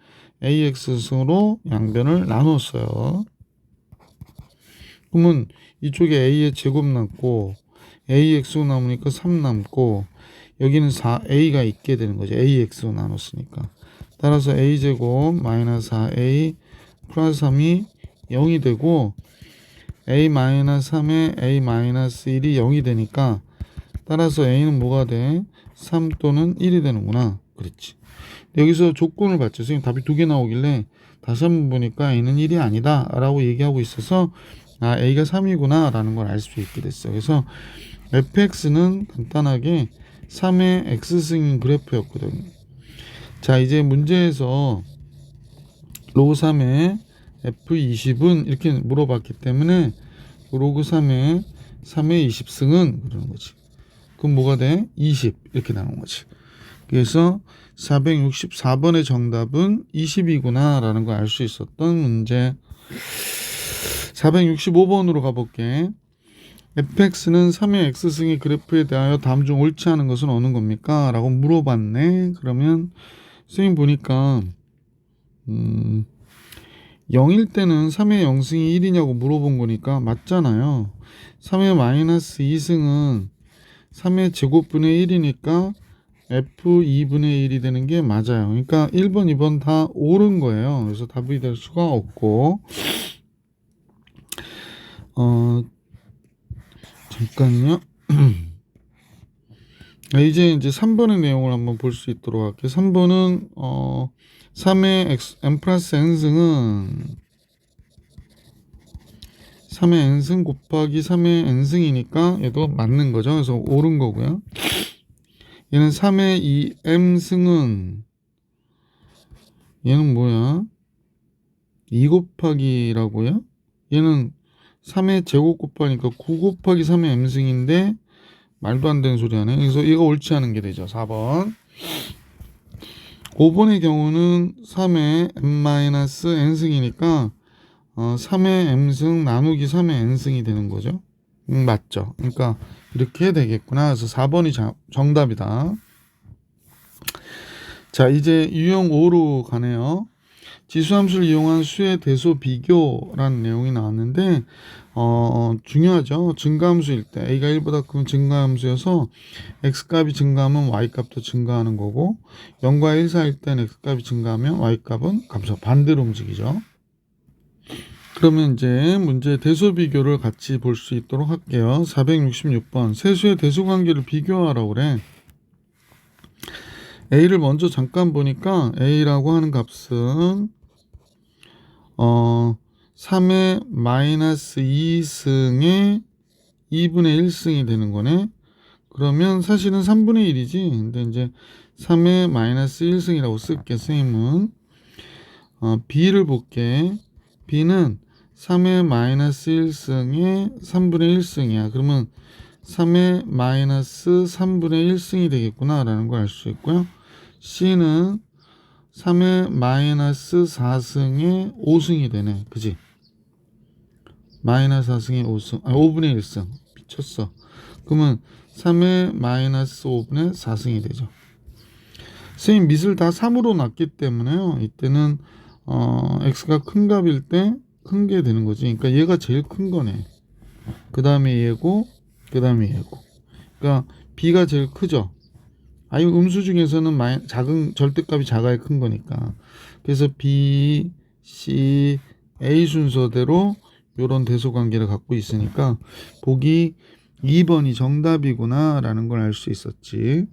ax승으로 양변을 나눴어요. 그러면 이쪽에 a의 제곱 남고 ax로 남으니까 3 남고 여기는 4a가 있게 되는 거죠. ax로 나눴으니까. 따라서 a제곱 마이너스 4a 플러스 3이 0이 되고 a 마이너스 3에 a 마이너스 1이 0이 되니까 따라서 a는 뭐가 돼? 3 또는 1이 되는구나. 그랬지. 여기서 조건을 봤죠. 선생님 답이 2개 나오길래 다시 한번 보니까 A는 1이 아니다 라고 얘기하고 있어서 아 A가 3이구나 라는 걸 알 수 있게 됐어요. 그래서 fx는 간단하게 3의 x승인 그래프였거든요. 자 이제 문제에서 로그 3의 f20은 이렇게 물어봤기 때문에 로그 3의 20승은 그러는 거지. 그럼 뭐가 돼? 20 이렇게 나오는 거지. 그래서 464번의 정답은 20이구나 라는 걸 알 수 있었던 문제. 465번으로 가볼게. fx는 3의 x승의 그래프에 대하여 다음 중 옳지 않은 것은 어느 겁니까? 라고 물어봤네. 그러면 선생님 보니까 0일 때는 3의 0승이 1이냐고 물어본 거니까 맞잖아요. 3의 마이너스 2승은 3의 제곱분의 1이니까 f2분의 1이 되는 게 맞아요. 그러니까 1번, 2번 다 옳은 거예요. 그래서 답이 될 수가 없고 잠깐요. 이제 3번의 내용을 한번 볼 수 있도록 할게요. 3번은 3의 n 플러스 n승은 3의 n승 곱하기 3의 n승이니까 얘도 맞는 거죠. 그래서 옳은 거고요. 얘는 3의 2m승은 얘는 뭐야? 2 곱하기라고요? 얘는 3의 제곱 곱하니까 9 곱하기 3의 m승인데 말도 안 되는 소리 하네. 그래서 얘가 옳지 않은 게 되죠. 4번. 5번의 경우는 3의 m-n승이니까 3의 m승 나누기 3의 n승이 되는 거죠. 맞죠. 그러니까 이렇게 되겠구나. 그래서 4번이 정답이다. 자, 이제 유형 5로 가네요. 지수함수를 이용한 수의 대소 비교라는 내용이 나왔는데 중요하죠. 증가함수일 때 a가 1보다 큰 증가함수여서 x값이 증가하면 y값도 증가하는 거고 0과 1 사이일 땐 x값이 증가하면 y값은 감소 반대로 움직이죠. 그러면 이제 문제 대소 비교를 같이 볼 수 있도록 할게요. 466번 세수의 대소 관계를 비교하라고 그래. a를 먼저 잠깐 보니까 a라고 하는 값은 3의 마이너스 2승의 2분의 1승이 되는 거네. 그러면 사실은 3분의 1이지. 근데 이제 3의 마이너스 1승이라고 쓸게. 선생님은 b를 볼게. b는 3의 마이너스 1승의 3분의 1승이야. 그러면 3의 마이너스 3분의 1승이 되겠구나 라는 걸 알 수 있고요. c는 3의 마이너스 4승의 5승이 되네. 그지? 마이너스 4승의 5승, 5분의 1승. 미쳤어. 그러면 3의 마이너스 5분의 4승이 되죠. 선생님 밑을 다 3으로 놨기 때문에요. 이때는 x가 큰 값일 때 큰 게 되는 거지. 그러니까 얘가 제일 큰 거네. 그 다음에 얘고, 그 다음에 얘고. 그러니까 b가 제일 크죠. 이 음수 중에서는 작은 절대값이 작아야 큰 거니까. 그래서 b, c, a 순서대로 이런 대소 관계를 갖고 있으니까 보기 2번이 정답이구나 라는 걸 알 수 있었지.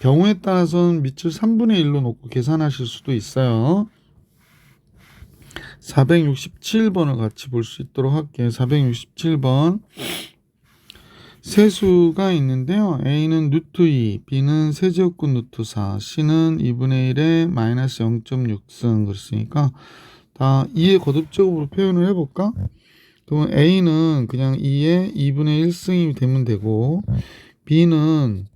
경우에 따라서는 밑을 3분의 1로 놓고 계산하실 수도 있어요. 467번을 같이 볼 수 있도록 할게요. 467번 세수가 있는데요. a는 루트 2, b는 세제곱근 루트 4, c는 2분의 1에 마이너스 0.6승 그랬으니까 다 2의 거듭제곱으로 표현을 해볼까? 그러면 a는 그냥 2의 2분의 1승이 되면 되고 b는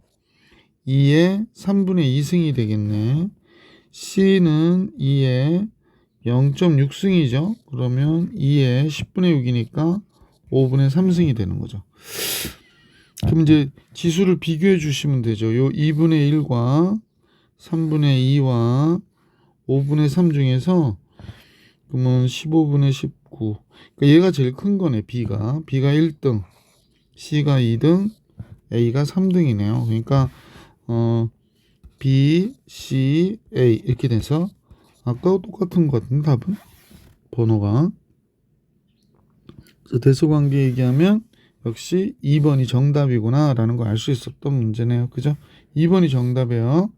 2의 3분의 2승이 되겠네. c는 2의 0.6승이죠. 그러면 2의 10분의 6이니까 5분의 3승이 되는 거죠. 그럼 이제 지수를 비교해 주시면 되죠. 요 2분의 1과 3분의 2와 5분의 3 중에서 그러면 15분의 19. 그러니까 얘가 제일 큰 거네. B가 1등, C가 2등, A가 3등이네요. 그러니까 B, C, A 이렇게 돼서 아까와 똑같은 것 같은데 답은 번호가. 그래서 대소관계 얘기하면 역시 2번이 정답이구나 라는 걸 알 수 있었던 문제네요. 그죠? 2번이 정답이에요.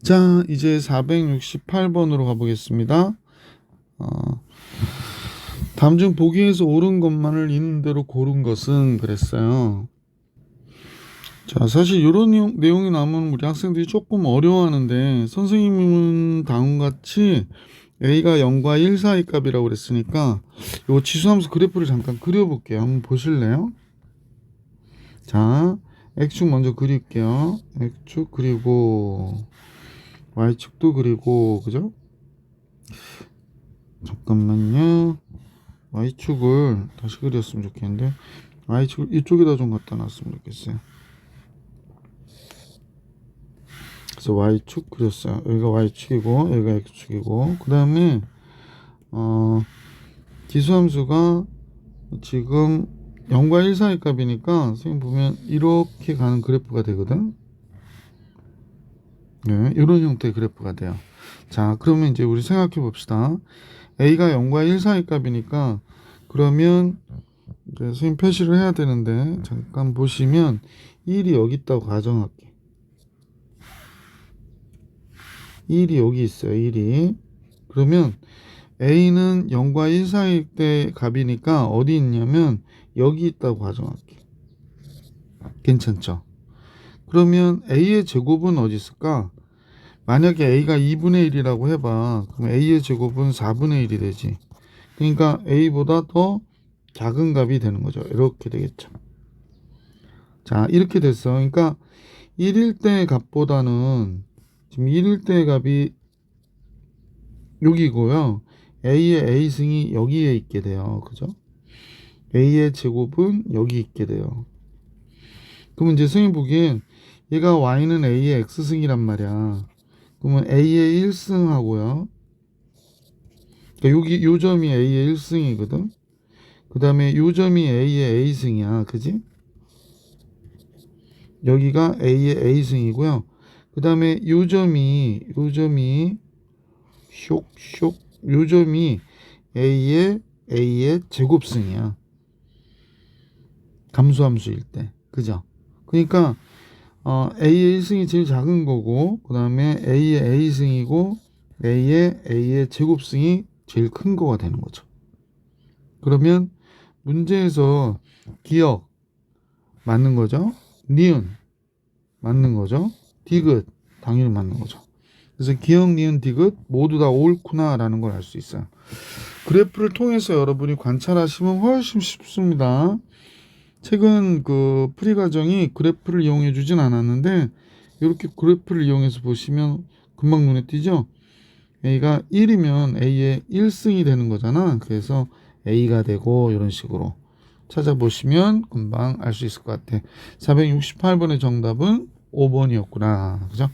자, 이제 468번으로 가보겠습니다. 다음 중 보기에서 옳은 것만을 있는 대로 고른 것은 그랬어요. 자, 사실 이런 내용이 나오면 우리 학생들이 조금 어려워하는데, 선생님은 다음과 같이 A가 0과 1 사이 값이라고 그랬으니까 이 지수함수 그래프를 잠깐 그려볼게요. 한번 보실래요? 자, X축 먼저 그릴게요. X축 그리고 Y축도 그리고, 그죠? 잠깐만요. Y축을 다시 그렸으면 좋겠는데, Y축을 이쪽에다 좀 갖다 놨으면 좋겠어요. 그래서 Y축 그렸어요. 여기가 Y축이고 여기가 X축이고, 그 다음에 기수함수가 지금 0과 1 사이 값이니까 선생님 보면 이렇게 가는 그래프가 되거든. 네, 이런 형태의 그래프가 돼요. 자, 그러면 이제 우리 생각해 봅시다. A가 0과 1 사이 값이니까 그러면 선생님 표시를 해야 되는데, 잠깐 보시면 1이 여기 있다고 가정할게. 1이 여기 있어요. 1이. 그러면 A는 0과 1 사이 때 값이니까 어디 있냐면 여기 있다고 가정할게. 괜찮죠? 그러면 A의 제곱은 어디 있을까? 만약에 A가 2분의 1이라고 해봐. 그럼 A의 제곱은 4분의 1이 되지. 그러니까 A보다 더 작은 값이 되는 거죠. 이렇게 되겠죠. 자, 이렇게 됐어. 그러니까 1일 때 값보다는 지금 1일 때 값이 여기고요. A의 A승이 여기에 있게 돼요. 그죠? A의 제곱은 여기 있게 돼요. 그러면 이제 선생님 보기엔 얘가 Y는 A의 X승이란 말이야. 그러면 A의 1승하고요. 그러니까 여기 요 점이 A의 1승이거든. 그 다음에 요 점이 A의 A승이야. 그지? 여기가 A의 A승이고요. 그 다음에 요 점이 요 점이 A의 제곱승이야. 감소함수일 때. 그죠? 그러니까 A의 1승이 제일 작은 거고, 그 다음에 A의 A승이고 A의 제곱승이 제일 큰 거가 되는 거죠. 그러면 문제에서 기억 맞는 거죠. 니은 맞는 거죠. 디귿 당연히 맞는 거죠. 그래서 기억, 니은, 디귿 모두 다 옳구나 라는 걸 알 수 있어요. 그래프를 통해서 여러분이 관찰하시면 훨씬 쉽습니다. 최근 그 풀이 과정이 그래프를 이용해 주진 않았는데, 이렇게 그래프를 이용해서 보시면 금방 눈에 띄죠. A가 1이면 A의 1승이 되는 거잖아. 그래서 A가 되고, 이런 식으로 찾아보시면 금방 알 수 있을 것 같아. 468번의 정답은 5번이었구나. 그죠?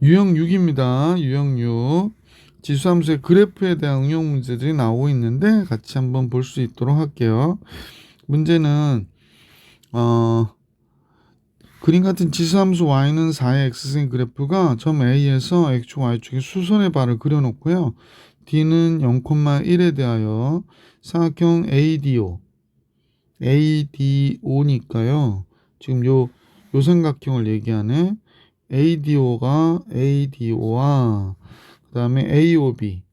유형 6입니다. 유형 6. 지수함수의 그래프에 대한 응용 문제들이 나오고 있는데 같이 한번 볼 수 있도록 할게요. 문제는 그림 같은 지수함수 y는 4의 x승의 그래프가 점 A에서 x축, y축의 수선의 발을 그려놓고요. d는 0,1에 대하여 사각형 ADO니까요. 지금 요 삼각형을 얘기하네. ADO와 그 다음에 AOB,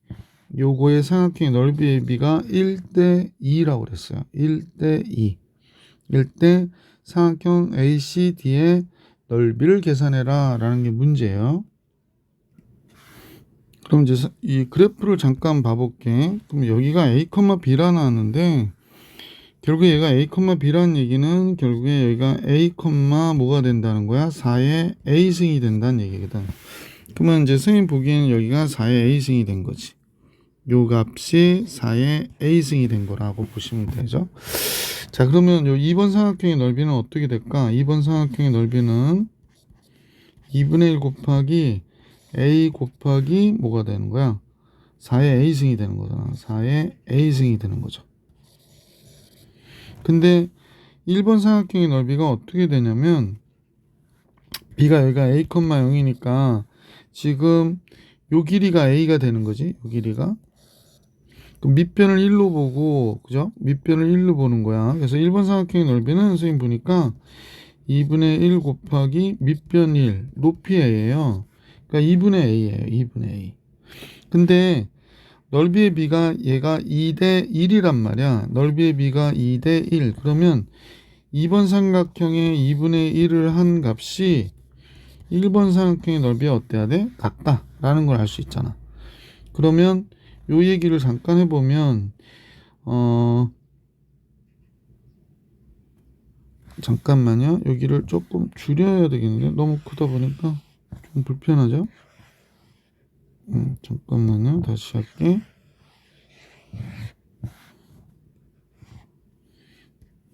요거의 삼각형의 넓이의 비가 1:2라고 그랬어요. 1:2. 1대 삼각형 ACD의 넓이를 계산해라 라는 게 문제예요. 그럼 이제 이 그래프를 잠깐 봐볼게. 그럼 여기가 A, B라 나왔는데, 결국에 얘가 A, B라는 얘기는 결국에 여기가 A, 뭐가 된다는 거야? 4의 A승이 된다는 얘기거든. 그러면 이제 선생님 보기에는 여기가 4의 A승이 된 거지. 요 값이 4의 A승이 된 거라고 보시면 되죠. 자, 그러면 요 2번 삼각형의 넓이는 어떻게 될까? 2번 삼각형의 넓이는 2분의 1 곱하기 A 곱하기 뭐가 되는 거야? 4의 A승이 되는 거잖아. 4의 A승이 되는 거죠. 근데 1번 삼각형의 넓이가 어떻게 되냐면, B가 여기가 A, 0이니까 지금 요 길이가 A가 되는 거지. 요 길이가. 그럼 밑변을 1로 보고, 그죠? 밑변을 1로 보는 거야. 그래서 1번 삼각형의 넓이는 선생님 보니까 2분의 1 곱하기 밑변 1, 높이 a예요. 그러니까 2분의 a예요. 2분의 a. 근데 넓이의 비가 얘가 2대 1이란 말이야. 넓이의 비가 2대 1. 그러면 2번 삼각형의 2분의 1을 한 값이 1번 삼각형의 넓이에 어때야 돼? 같다 라는 걸 알 수 있잖아. 그러면 요 얘기를 잠깐 해보면 잠깐만요. 여기를 조금 줄여야 되겠는데 너무 크다 보니까 좀 불편하죠? 잠깐만요. 다시 할게.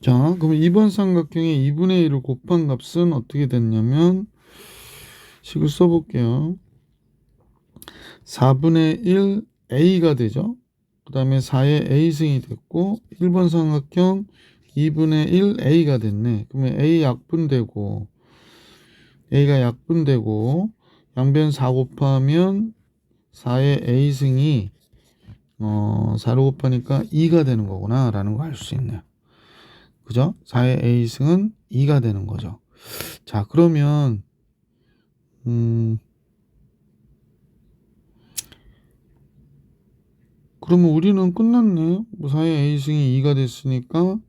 자, 그럼 2번 삼각형의 2분의 1을 곱한 값은 어떻게 됐냐면 식을 써볼게요. 4분의 1 a가 되죠. 그 다음에 4의 a승이 됐고 1번 삼각형 2분의 1 a가 됐네. 그러면 a 약분되고 a가 약분되고 양변 4 곱하면 4의 a승이 4로 곱하니까 2가 되는 거구나 라는 걸 알 수 있네요. 그죠? 4의 a승은 2가 되는 거죠. 자, 그러면 그러면 우리는 끝났네. 뭐 4의 a승이 2가 됐으니까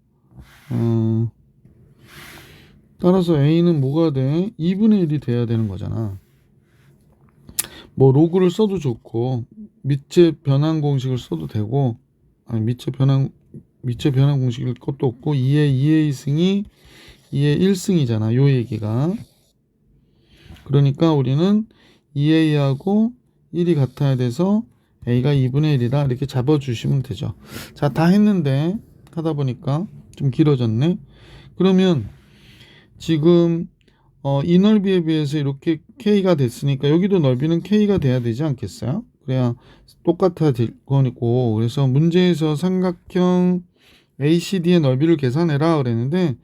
따라서 a는 뭐가 돼? 2분의 1이 돼야 되는 거잖아. 뭐 로그를 써도 좋고 밑에 변환 공식을 써도 되고, 아니 밑에 변환 공식일 것도 없고 2의 2a승이 2의 1승이잖아. 요 얘기가. 그러니까 우리는 2a하고 1이 같아야 돼서 a가 2분의 1이다 이렇게 잡아주시면 되죠. 자, 다 했는데 하다 보니까 좀 길어졌네. 그러면 지금 이 넓이에 비해서 이렇게 k가 됐으니까 여기도 넓이는 k가 돼야 되지 않겠어요? 그래야 똑같아질 거니까. 그래서 문제에서 삼각형 ACD의 넓이를 계산해라 그랬는데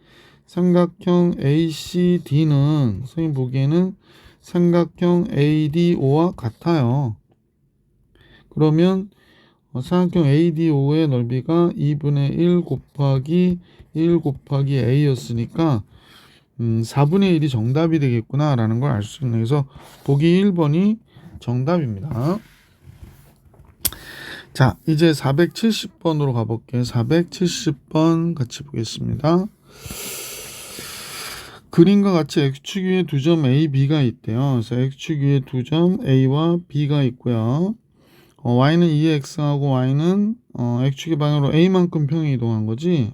삼각형 ACD는 선생님 보기에는 삼각형 ADO와 같아요. 그러면 삼각형 ADO의 넓이가 2분의 1 곱하기 1 곱하기 A였으니까 4분의 1이 정답이 되겠구나 라는 걸 알 수 있네요. 그래서 보기 1번이 정답입니다. 자, 이제 470번으로 가볼게요. 470번 같이 보겠습니다. 그림과 같이 x축 위에 두 점 A, B가 있대요. 그래서 x축 위에 두 점 A와 B가 있고요. y는 2x하고 y는 x축의 방향으로 A만큼 평행 이동한 거지.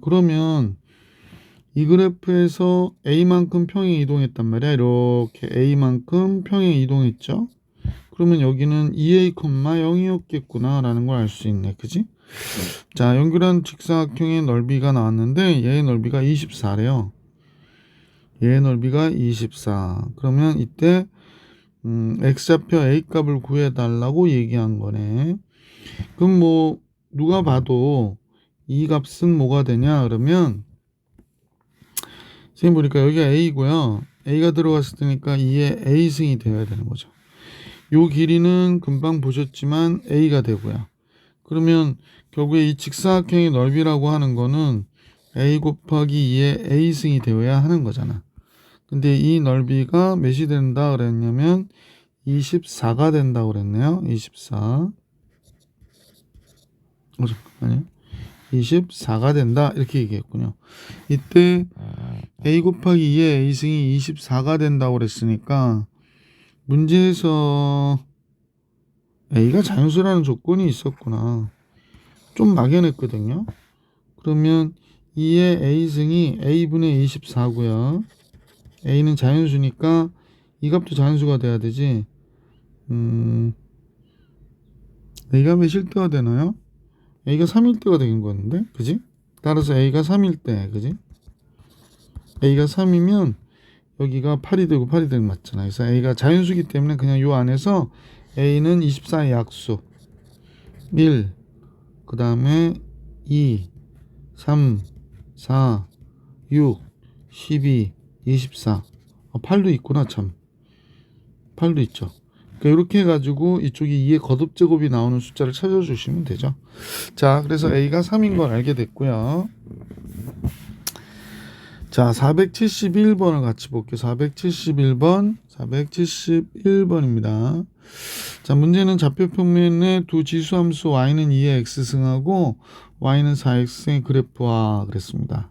그러면 이 그래프에서 A만큼 평행 이동했단 말이야. 이렇게 A만큼 평행 이동했죠. 그러면 여기는 2a,0이었겠구나 라는 걸 알 수 있네. 그지? 자, 연결한 직사각형의 넓이가 나왔는데 얘의 넓이가 24래요. 얘의 넓이가 24. 그러면 이때 x좌표 a 값을 구해달라고 얘기한 거네. 그럼 뭐 누가 봐도 이 값은 뭐가 되냐 그러면 선생님 보니까 여기가 a고요. a가 들어갔을 때니까 2의 a승이 되어야 되는 거죠. 요 길이는 금방 보셨지만 a가 되고요. 그러면 결국에 이 직사각형의 넓이라고 하는 거는 a 곱하기 2의 a승이 되어야 하는 거잖아. 근데 이 넓이가 몇이 된다 그랬냐면 24가 된다 그랬네요. 24. 잠깐만요. 24가 된다 이렇게 얘기했군요. 이때 a 곱하기 2의 a승이 24가 된다고 그랬으니까 문제에서 a가 자연수라는 조건이 있었구나. 좀 막연했거든요. 그러면 2의 a승이 a분의 24고요. a는 자연수니까 이 값도 자연수가 돼야 되지. a가 몇일 때가 되나요? a가 3일 때가 되는 건데, 그지? 따라서 a가 3일 때, 그지? a가 3이면 여기가 8이 되고 8이 되는 거 맞잖아. 그래서 a가 자연수기 때문에 그냥 요 안에서 a는 24의 약수 1, 그 다음에 2, 3, 4, 6, 12, 24. 8도 있구나 참. 8도 있죠. 그러니까 이렇게 해가지고 이쪽이 2의 거듭제곱이 나오는 숫자를 찾아주시면 되죠. 자, 그래서 A가 3인 걸 알게 됐고요. 자, 471번을 같이 볼게요. 471번입니다. 자, 문제는 좌표 평면에 두 지수함수 y는 2의 x승하고 y는 4x승의 그래프와 그랬습니다.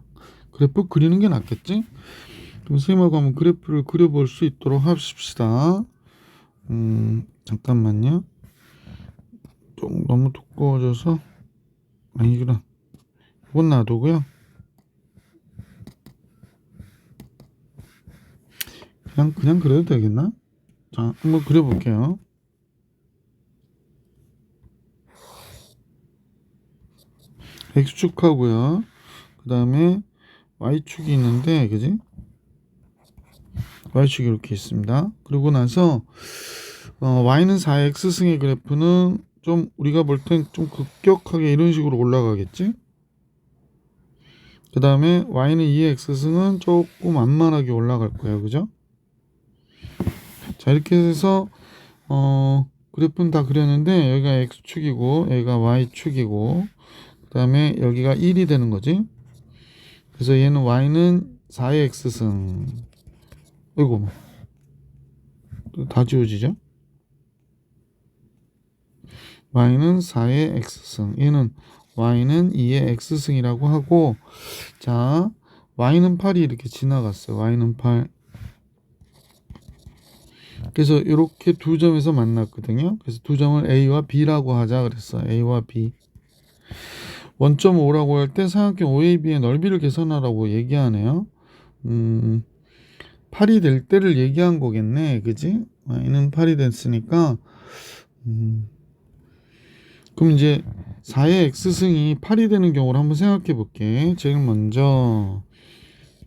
그래프 그리는 게 낫겠지? 그럼 선생님하고 한번 그래프를 그려볼 수 있도록 합시다. 잠깐만요. 좀 너무 두꺼워져서 이건 놔두고요. 그냥 그려도 되겠나? 자, 한번 그려볼게요. x축하고요. 그 다음에 y축이 있는데, 그지? y축이 이렇게 있습니다. 그러고 나서 y는 4x승의 그래프는 좀 우리가 볼 땐 좀 급격하게 이런 식으로 올라가겠지? 그 다음에 y는 2의 x승은 조금 완만하게 올라갈 거예요. 그죠? 자, 이렇게 해서 그래프는 다 그렸는데 여기가 x축이고 여기가 y축이고 그 다음에 여기가 1이 되는 거지. 그래서 얘는 y는 4의 x승. 이거 다 지워지죠? y는 4의 x승. 얘는 y는 2의 x승이라고 하고, 자, y는 8이 이렇게 지나갔어요. y는 8. 그래서 이렇게 두 점에서 만났거든요. 그래서 두 점을 A와 B라고 하자 그랬어. A와 B. 원점 5라고 할 때 삼각형 OAB의 넓이를 계산하라고 얘기하네요. 8이 될 때를 얘기한 거겠네. 그지? y는 8이 됐으니까 그럼 이제 4의 x승이 8이 되는 경우를 한번 생각해 볼게. 제일 먼저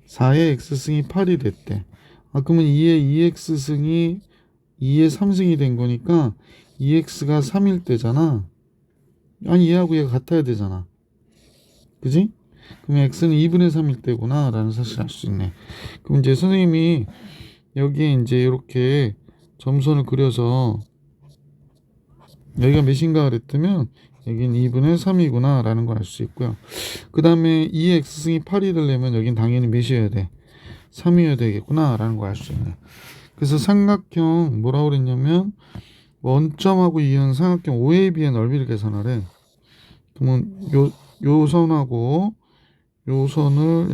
4의 x승이 8이 됐대. 그러면 2의 2x승이 2의 3승이 된 거니까 2x가 3일 때잖아. 아니 얘하고 얘가 같아야 되잖아. 그지? 그럼 x는 2분의 3일 때구나 라는 사실을 알 수 있네. 그럼 이제 선생님이 여기에 이제 이렇게 점선을 그려서 여기가 몇인가 그랬다면 여긴 2분의 3이구나 라는 걸 알 수 있고요. 그 다음에 2의 x승이 8이 되려면 여긴 당연히 몇이어야 돼? 3이어야 되겠구나 라는 걸 알 수 있네. 그래서 삼각형 뭐라고 그랬냐면 원점하고 이은 삼각형 OAB의 넓이를 계산하래. 그러면 요 선하고 요 선을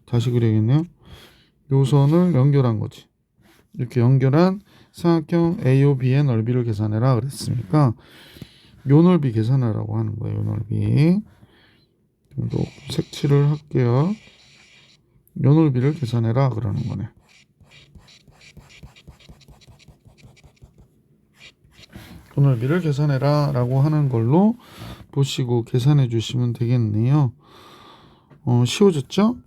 다시 그려야겠네요. 요 선을 연결한 거지. 이렇게 연결한 삼각형 AOB의 넓이를 계산해라 그랬으니까 요 넓이 계산하라고 하는 거예요. 요 넓이. 좀 더 색칠을 할게요. 요 넓이를 계산해라 그러는 거네. 요 넓이를 계산해라 라고 하는 걸로 보시고 계산해 주시면 되겠네요. 쉬워졌죠?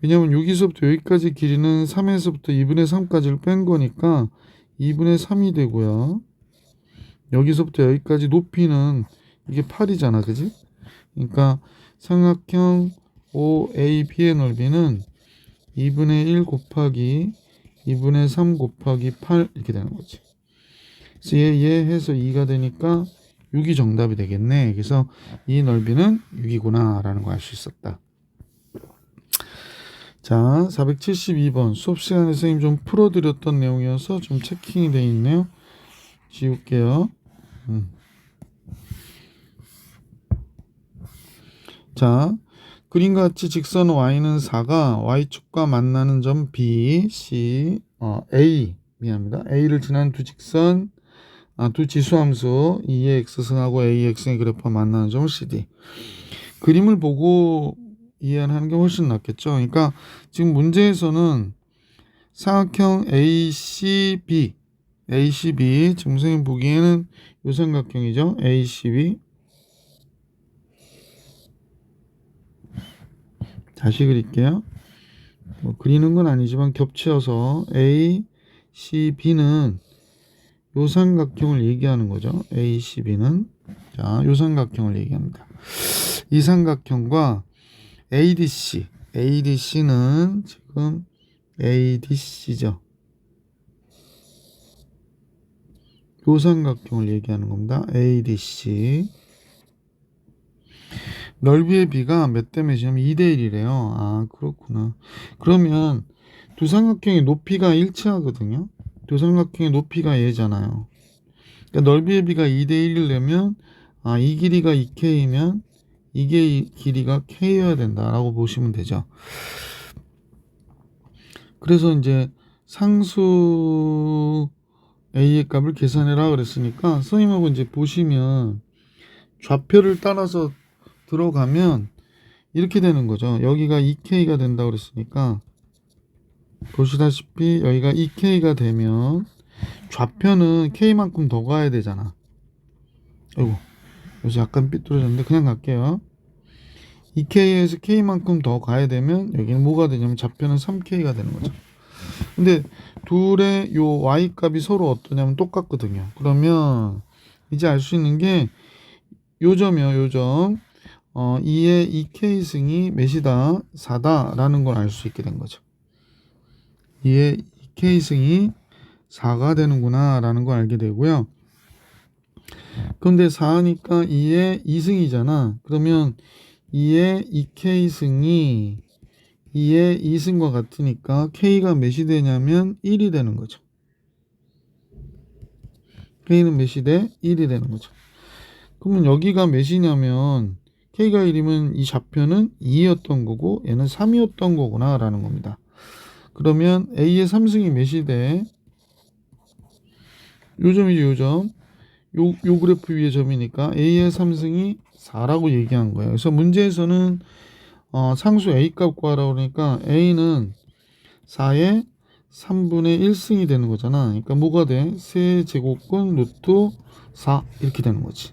왜냐면 여기서부터 여기까지 길이는 3에서부터 2분의 3까지를 뺀 거니까 2분의 3이 되고요. 여기서부터 여기까지 높이는 이게 8이잖아. 그지? 그러니까 삼각형 OAB의 넓이는 2분의 1 곱하기 2분의 3 곱하기 8 이렇게 되는 거지. 그래서 얘 해서 2가 되니까 6이 정답이 되겠네. 그래서 이 넓이는 6이구나 라는 걸 알 수 있었다. 자, 472번 수업 시간에 선생님 좀 풀어드렸던 내용이어서 좀 체킹이 되어 있네요. 지울게요. 자, 그림과 같이 직선 y는 4가 y축과 만나는 점 B, C, A 미안합니다. A를 지난 두 직선 두 지수함수 2의 x승하고 ax의 그래프와 만나는 점을 CD. 그림을 보고 이해하는 게 훨씬 낫겠죠. 그러니까 지금 문제에서는 삼각형 ACB 지금 선생님 보기에는 요 삼각형이죠. ACB. 다시 그릴게요. 뭐 그리는 건 아니지만 겹쳐서 ACB는 요 삼각형을 얘기하는 거죠. ACB는 자, 요 삼각형을 얘기합니다. 이 삼각형과 ADC는 지금 ADC죠. 요 삼각형을 얘기하는 겁니다. ADC. 넓이의 비가 몇 대 몇이냐면 2대 1이래요. 아, 그렇구나. 그러면 두 삼각형의 높이가 일치하거든요. 두 삼각형의 높이가 얘잖아요. 그러니까 넓이의 비가 2대 1이려면 이 길이가 2K면 이게 길이가 K여야 된다라고 보시면 되죠. 그래서 이제 상수 A의 값을 계산해라 그랬으니까 선생님하고 이제 보시면 좌표를 따라서 들어가면 이렇게 되는 거죠. 여기가 2K가 된다 그랬으니까 보시다시피 여기가 2K가 되면 좌표는 K만큼 더 가야 되잖아. 아이고, 여기서 약간 삐뚤어졌는데 그냥 갈게요. 2K에서 K만큼 더 가야 되면 여기는 뭐가 되냐면 좌표는 3K가 되는 거죠. 근데 둘의 요 Y 값이 서로 어떠냐면 똑같거든요. 그러면 이제 알 수 있는 게 요점이요. 요점. 2의 2K 승이 몇이다? 4다 라는 걸 알 수 있게 된 거죠. 2의 2K 승이 4가 되는구나 라는 걸 알게 되고요. 그런데 4니까 2의 2승이잖아. 그러면 2의 2K 승이 2의 2승과 같으니까 K가 몇이 되냐면 1이 되는 거죠. K는 몇이 돼? 1이 되는 거죠. 그러면 여기가 몇이냐면 K가 1이면 이 좌표는 2였던 거고 얘는 3이었던 거구나 라는 겁니다. 그러면 A의 3승이 몇이 돼? 요점이죠, 요점. 요 그래프 위의 점이니까 A의 3승이 4라고 얘기한 거예요. 그래서 문제에서는 상수 A 값 구하라고 그러니까 A는 4의 3분의 1승이 되는 거잖아. 그러니까 뭐가 돼? 세제곱근 루트 4 이렇게 되는 거지.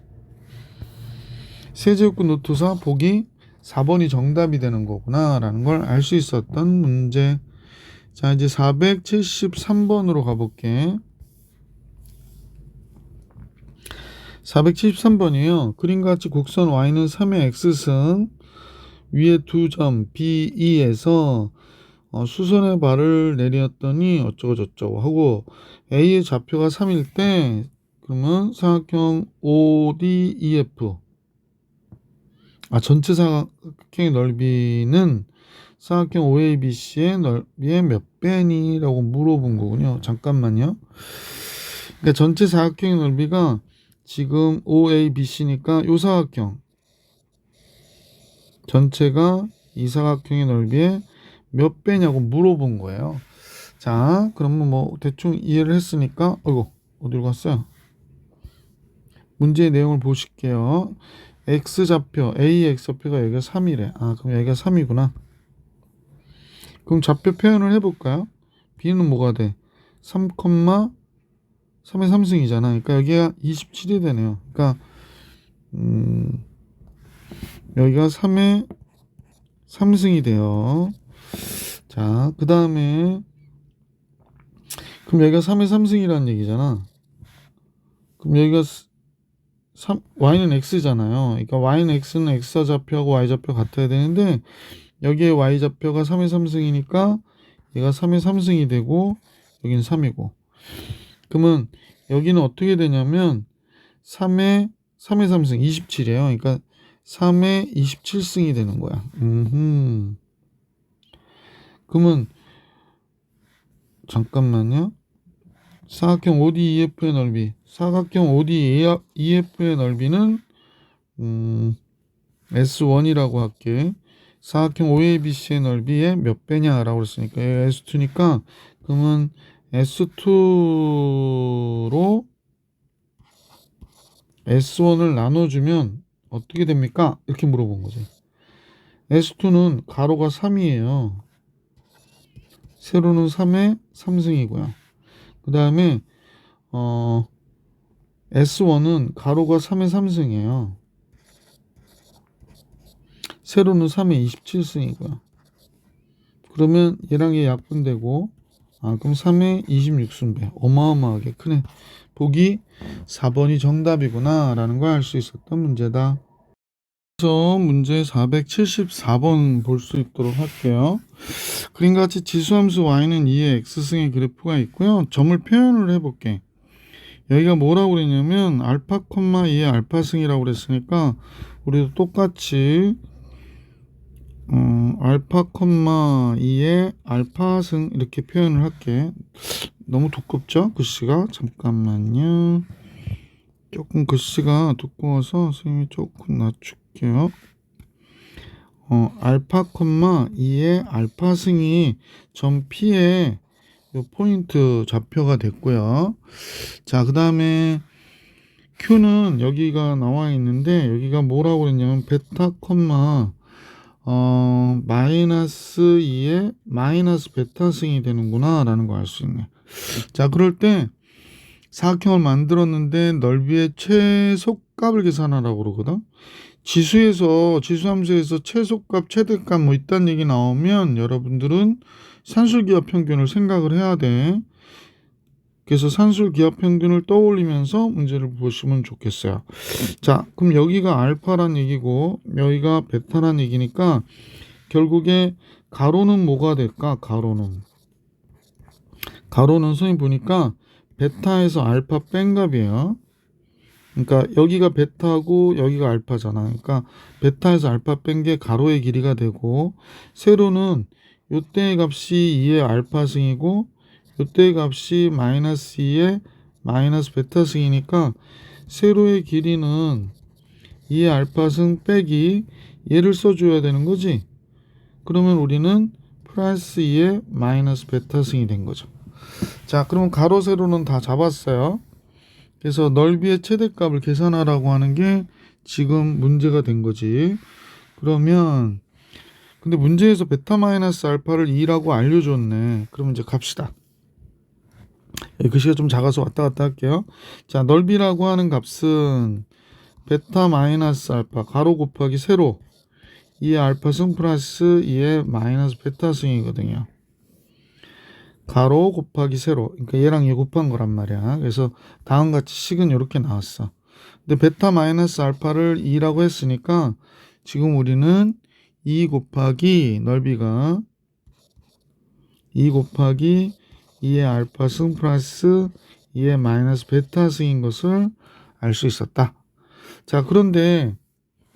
세제곱근 루트 4 보기 4번이 정답이 되는 거구나 라는 걸 알 수 있었던 문제. 자, 이제 473번으로 가볼게. 473번이에요. 그림과 같이 곡선 Y는 3의 X승 위에 두 점 B, E에서 수선의 발을 내렸더니 어쩌고 저쩌고 하고 A의 좌표가 3일 때 그러면 삼각형 ODEF 전체 삼각형의 넓이는 삼각형 OABC의 넓이의 몇 배니? 라고 물어본 거군요. 잠깐만요. 그러니까 전체 사각형의 넓이가 지금 OABC니까 요 사각형 전체가 이 사각형의 넓이의 몇 배냐고 물어본 거예요. 자, 그러면 뭐 대충 이해를 했으니까 어디로 갔어요? 문제의 내용을 보실게요. X좌표, A X좌표가 여기가 3이래. 그럼 여기가 3이구나. 그럼 좌표 표현을 해볼까요? B는 뭐가 돼? 3, 3의 3승이잖아. 그러니까 여기가 27이 되네요. 그러니까 여기가 3의 3승이 돼요. 자, 그 다음에 그럼 여기가 3의 3승이라는 얘기잖아. 그럼 여기가 Y는 X잖아요. 그러니까 Y는 X는 X좌표하고 Y좌표 같아야 되는데 여기에 Y좌표가 3의 3승이니까 얘가 3의 3승이 되고 여기는 3이고 그러면 여기는 어떻게 되냐면 3의 3승 27이에요. 그러니까 3의 27승이 되는 거야. 그러면 잠깐만요. 사각형 ODEF의 넓이. 사각형 ODEF의 넓이는 S1이라고 할게. 사각형 OABC의 넓이의 몇 배냐라고 그랬으니까 S2니까 그러면 S2로 S1을 나눠주면 어떻게 됩니까? 이렇게 물어본 거죠. S2는 가로가 3이에요. 세로는 3의 3승이고요. 그 다음에 S1은 가로가 3의 3승이에요. 세로는 3의 27승이고요. 그러면 얘랑 얘 약분되고 그럼 3의 26승배. 어마어마하게 크네. 보기 4번이 정답이구나 라는 걸 알 수 있었던 문제다. 그래서 문제 474번 볼 수 있도록 할게요. 그림과 같이 지수함수 y는 2의 x승의 그래프가 있고요. 점을 표현을 해볼게. 여기가 뭐라고 그랬냐면 알파, 2의 알파승이라고 그랬으니까 우리도 똑같이 알파, 2의 알파승 이렇게 표현을 할게. 너무 두껍죠? 글씨가? 잠깐만요. 조금 글씨가 두꺼워서 선생님이 조금 낮출게요. 알파, 2의 알파승이 점 P에 요 포인트 좌표가 됐고요. 자, 그 다음에 Q는 여기가 나와 있는데 여기가 뭐라고 그랬냐면 베타, 마이너스 2의 마이너스 베타승이 되는구나 라는 거 알 수 있네. 자, 그럴 때 사각형을 만들었는데 넓이의 최소값을 계산하라고 그러거든. 지수함수에서 최소값, 최대값 뭐 이딴 얘기 나오면 여러분들은 산술기하 평균을 생각을 해야 돼. 그래서 산술기하 평균을 떠올리면서 문제를 보시면 좋겠어요. 자, 그럼 여기가 알파란 얘기고 여기가 베타란 얘기니까 결국에 가로는 뭐가 될까? 가로는 선생님 보니까 베타에서 알파 뺀 값이에요. 그러니까 여기가 베타고 여기가 알파잖아. 그러니까 베타에서 알파 뺀 게 가로의 길이가 되고 세로는 요때의 값이 2의 알파승이고 요때의 값이 마이너스 2의 마이너스 베타승이니까 세로의 길이는 2의 알파승 빼기 얘를 써줘야 되는 거지. 그러면 우리는 플러스 2의 마이너스 베타승이 된 거죠. 자, 그러면 가로 세로는 다 잡았어요. 그래서 넓이의 최대값을 계산하라고 하는 게 지금 문제가 된 거지. 그러면 근데 문제에서 베타 마이너스 알파를 2라고 알려줬네. 그럼 이제 갑시다. 글씨가 좀 작아서 왔다 갔다 할게요. 자, 넓이라고 하는 값은 베타 마이너스 알파 가로 곱하기 세로 2의 알파승 플러스 2의 마이너스 베타승이거든요. 가로 곱하기 세로. 그러니까 얘랑 얘 곱한 거란 말이야. 그래서 다음같이 식은 이렇게 나왔어. 근데 베타 마이너스 알파를 2라고 했으니까 지금 우리는 2 곱하기 넓이가 2 곱하기 2의 알파승 플러스 2의 마이너스 베타승인 것을 알 수 있었다. 자, 그런데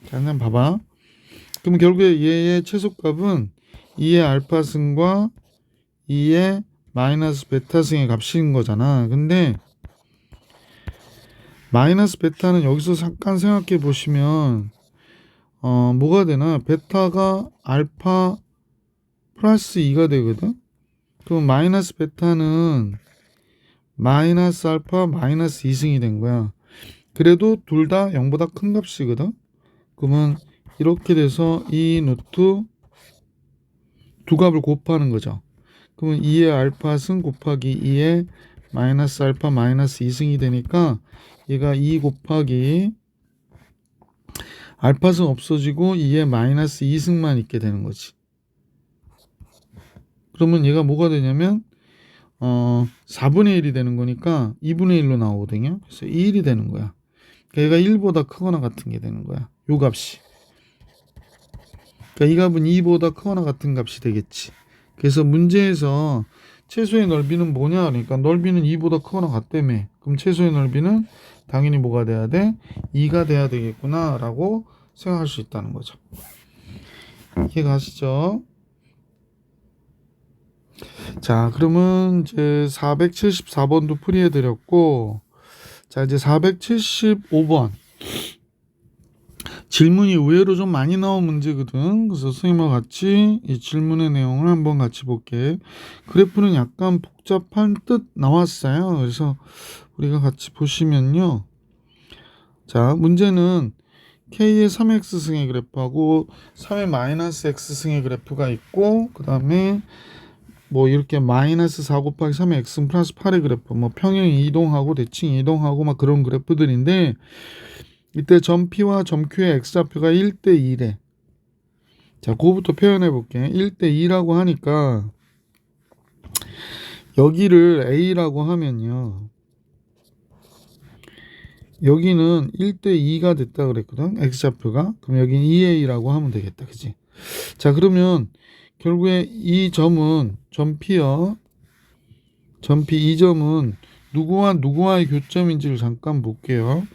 잠깐 봐봐. 그럼 결국에 얘의 최소값은 2의 알파승과 2의 마이너스 베타승의 값인 거잖아. 근데 마이너스 베타는 여기서 잠깐 생각해 보시면 뭐가 되나? 베타가 알파 플러스 2가 되거든. 그럼 마이너스 베타는 마이너스 알파 마이너스 2승이 된 거야. 그래도 둘 다 0보다 큰 값이거든. 그러면 이렇게 돼서 이 루트 두 값을 곱하는 거죠. 그러면 2의 알파승 곱하기 2의 마이너스 알파 마이너스 2승이 되니까 얘가 2 곱하기 알파승 없어지고 2의 마이너스 2승만 있게 되는 거지. 그러면 얘가 뭐가 되냐면 4분의 1이 되는 거니까 2분의 1로 나오거든요. 그래서 1이 되는 거야. 그러니까 얘가 1보다 크거나 같은 게 되는 거야. 요 값이. 그러니까 이 값은 2보다 크거나 같은 값이 되겠지. 그래서 문제에서 최소의 넓이는 뭐냐? 그러니까 넓이는 2보다 크거나 같다며. 그럼 최소의 넓이는 당연히 뭐가 돼야 돼? 2가 돼야 되겠구나 라고 생각할 수 있다는 거죠. 이해가 가시죠? 자, 그러면 이제 474번도 풀이해 드렸고, 자, 이제 475번. 질문이 의외로 좀 많이 나온 문제거든. 그래서 선생님과 같이 이 질문의 내용을 한번 같이 볼게. 그래프는 약간 복잡한 뜻 나왔어요. 그래서 우리가 같이 보시면요. 자, 문제는 K의 3X승의 그래프하고 3의 마이너스 X승의 그래프가 있고, 그 다음에 뭐 이렇게 마이너스 4 곱하기 3의 X승 플러스 8의 그래프, 뭐 평행이 이동하고 대칭이 이동하고 막 그런 그래프들인데, 이때 점 P와 점 Q의 X좌표가 1대 2래. 자, 그거부터 표현해 볼게. 1대 2라고 하니까 여기를 A라고 하면요. 여기는 1대 2가 됐다 그랬거든. X좌표가. 그럼 여기는 2A라고 하면 되겠다. 그치? 자, 그러면 결국에 이 점은 점 P요. 점 P 이 점은 누구와 누구와의 교점인지를 잠깐 볼게요.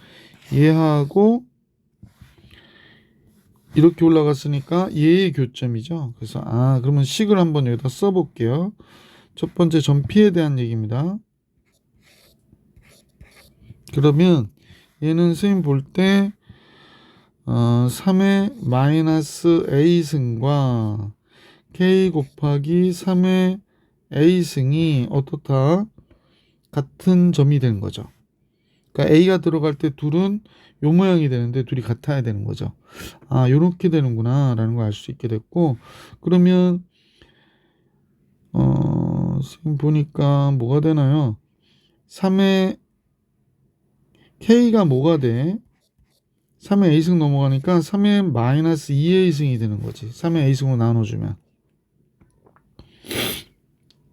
얘하고 이렇게 올라갔으니까 얘의 교점이죠. 그래서 그러면 식을 한번 여기다 써볼게요. 첫 번째 전피에 대한 얘기입니다. 그러면 얘는 선생님 볼 때 3의 마이너스 a승과 k 곱하기 3의 a승이 어떻다? 같은 점이 되는 거죠. 그러니까 a가 들어갈 때 둘은 요 모양이 되는데 둘이 같아야 되는 거죠. 요렇게 되는구나 라는 걸 알 수 있게 됐고, 그러면 선생님 보니까 뭐가 되나요? 3의 k가 뭐가 돼? 3의 a승 넘어가니까 3의 마이너스 2a승이 되는 거지. 3의 a승으로 나눠주면.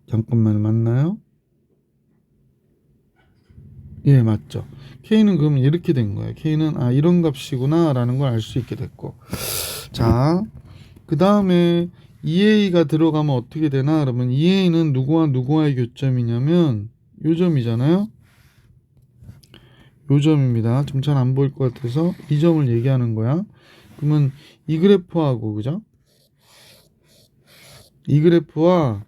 잠깐만, 맞나요? 예, 맞죠. k는 그러면 이렇게 된 거예요. k는 이런 값이구나 라는 걸 알 수 있게 됐고, 자, 그 다음에 2a가 들어가면 어떻게 되나? 그러면 2a는 누구와 누구와의 교점이냐면 요 점이잖아요. 요 점입니다. 좀 잘 안 보일 것 같아서 이 점을 얘기하는 거야. 그러면 이 그래프하고, 그죠? 이 그래프와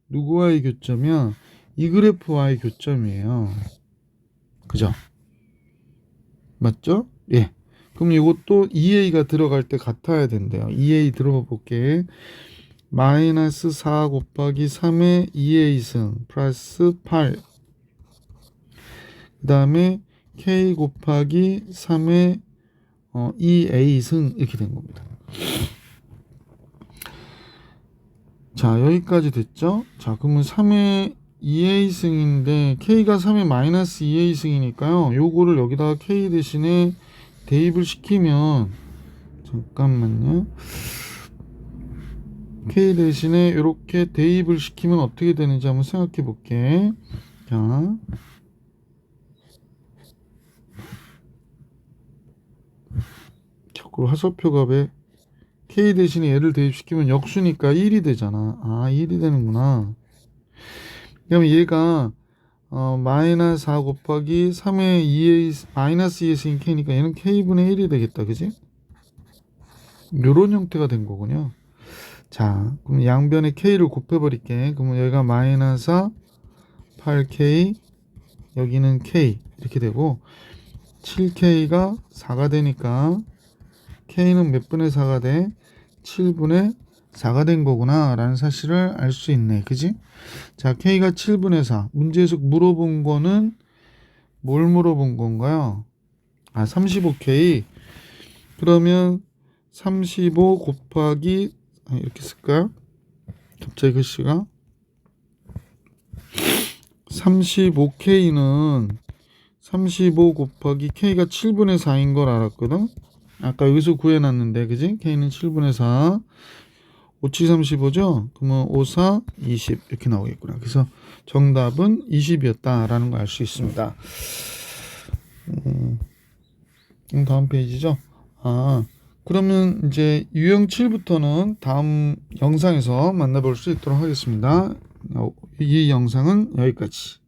누구와의 교점이야? 이 그래프와의 교점이에요. 그죠? 맞죠? 예. 그럼 이것도 2a가 들어갈 때 같아야 된대요. 2a 들어가 볼게. 마이너스 4 곱하기 3의 2a승 플러스 8. 그 다음에 k 곱하기 3의 2a승 이렇게 된 겁니다. 자, 여기까지 됐죠? 자, 그러면 3의 2a승인데 k가 3의 마이너스 2a승이니까요. 요거를 여기다가 k 대신에 대입을 시키면, 잠깐만요. k 대신에 이렇게 대입을 시키면 어떻게 되는지 한번 생각해 볼게. 자, 자꾸 화살표 값에 k 대신에 얘를 대입시키면 역수니까 1이 되잖아. 1이 되는구나. 그러면 얘가 마이너스 4 곱하기 3의 2a 마이너스 2a승인 k니까 얘는 k분의 1이 되겠다. 그지? 요런 형태가 된 거군요. 자, 그럼 양변에 k를 곱해버릴게. 그러면 여기가 마이너스 8k, 여기는 k 이렇게 되고 7k가 4가 되니까 k는 몇 분의 4가 돼? 7분의 4가 된 거구나 라는 사실을 알 수 있네. 그지? 자, k가 7분의 4. 문제에서 물어본 거는 뭘 물어본 건가요? 35k. 그러면 35 곱하기 이렇게 쓸까요? 갑자기 글씨가 35k는 35 곱하기 k가 7분의 4인 걸 알았거든. 아까 여기서 구해놨는데, 그지? k는 7분의 4. 5, 7, 35죠? 그러면 5, 4, 20 이렇게 나오겠구나. 그래서 정답은 20이었다라는 걸 알 수 있습니다. 다음 페이지죠? 그러면 이제 유형 7부터는 다음 영상에서 만나볼 수 있도록 하겠습니다. 이 영상은 여기까지.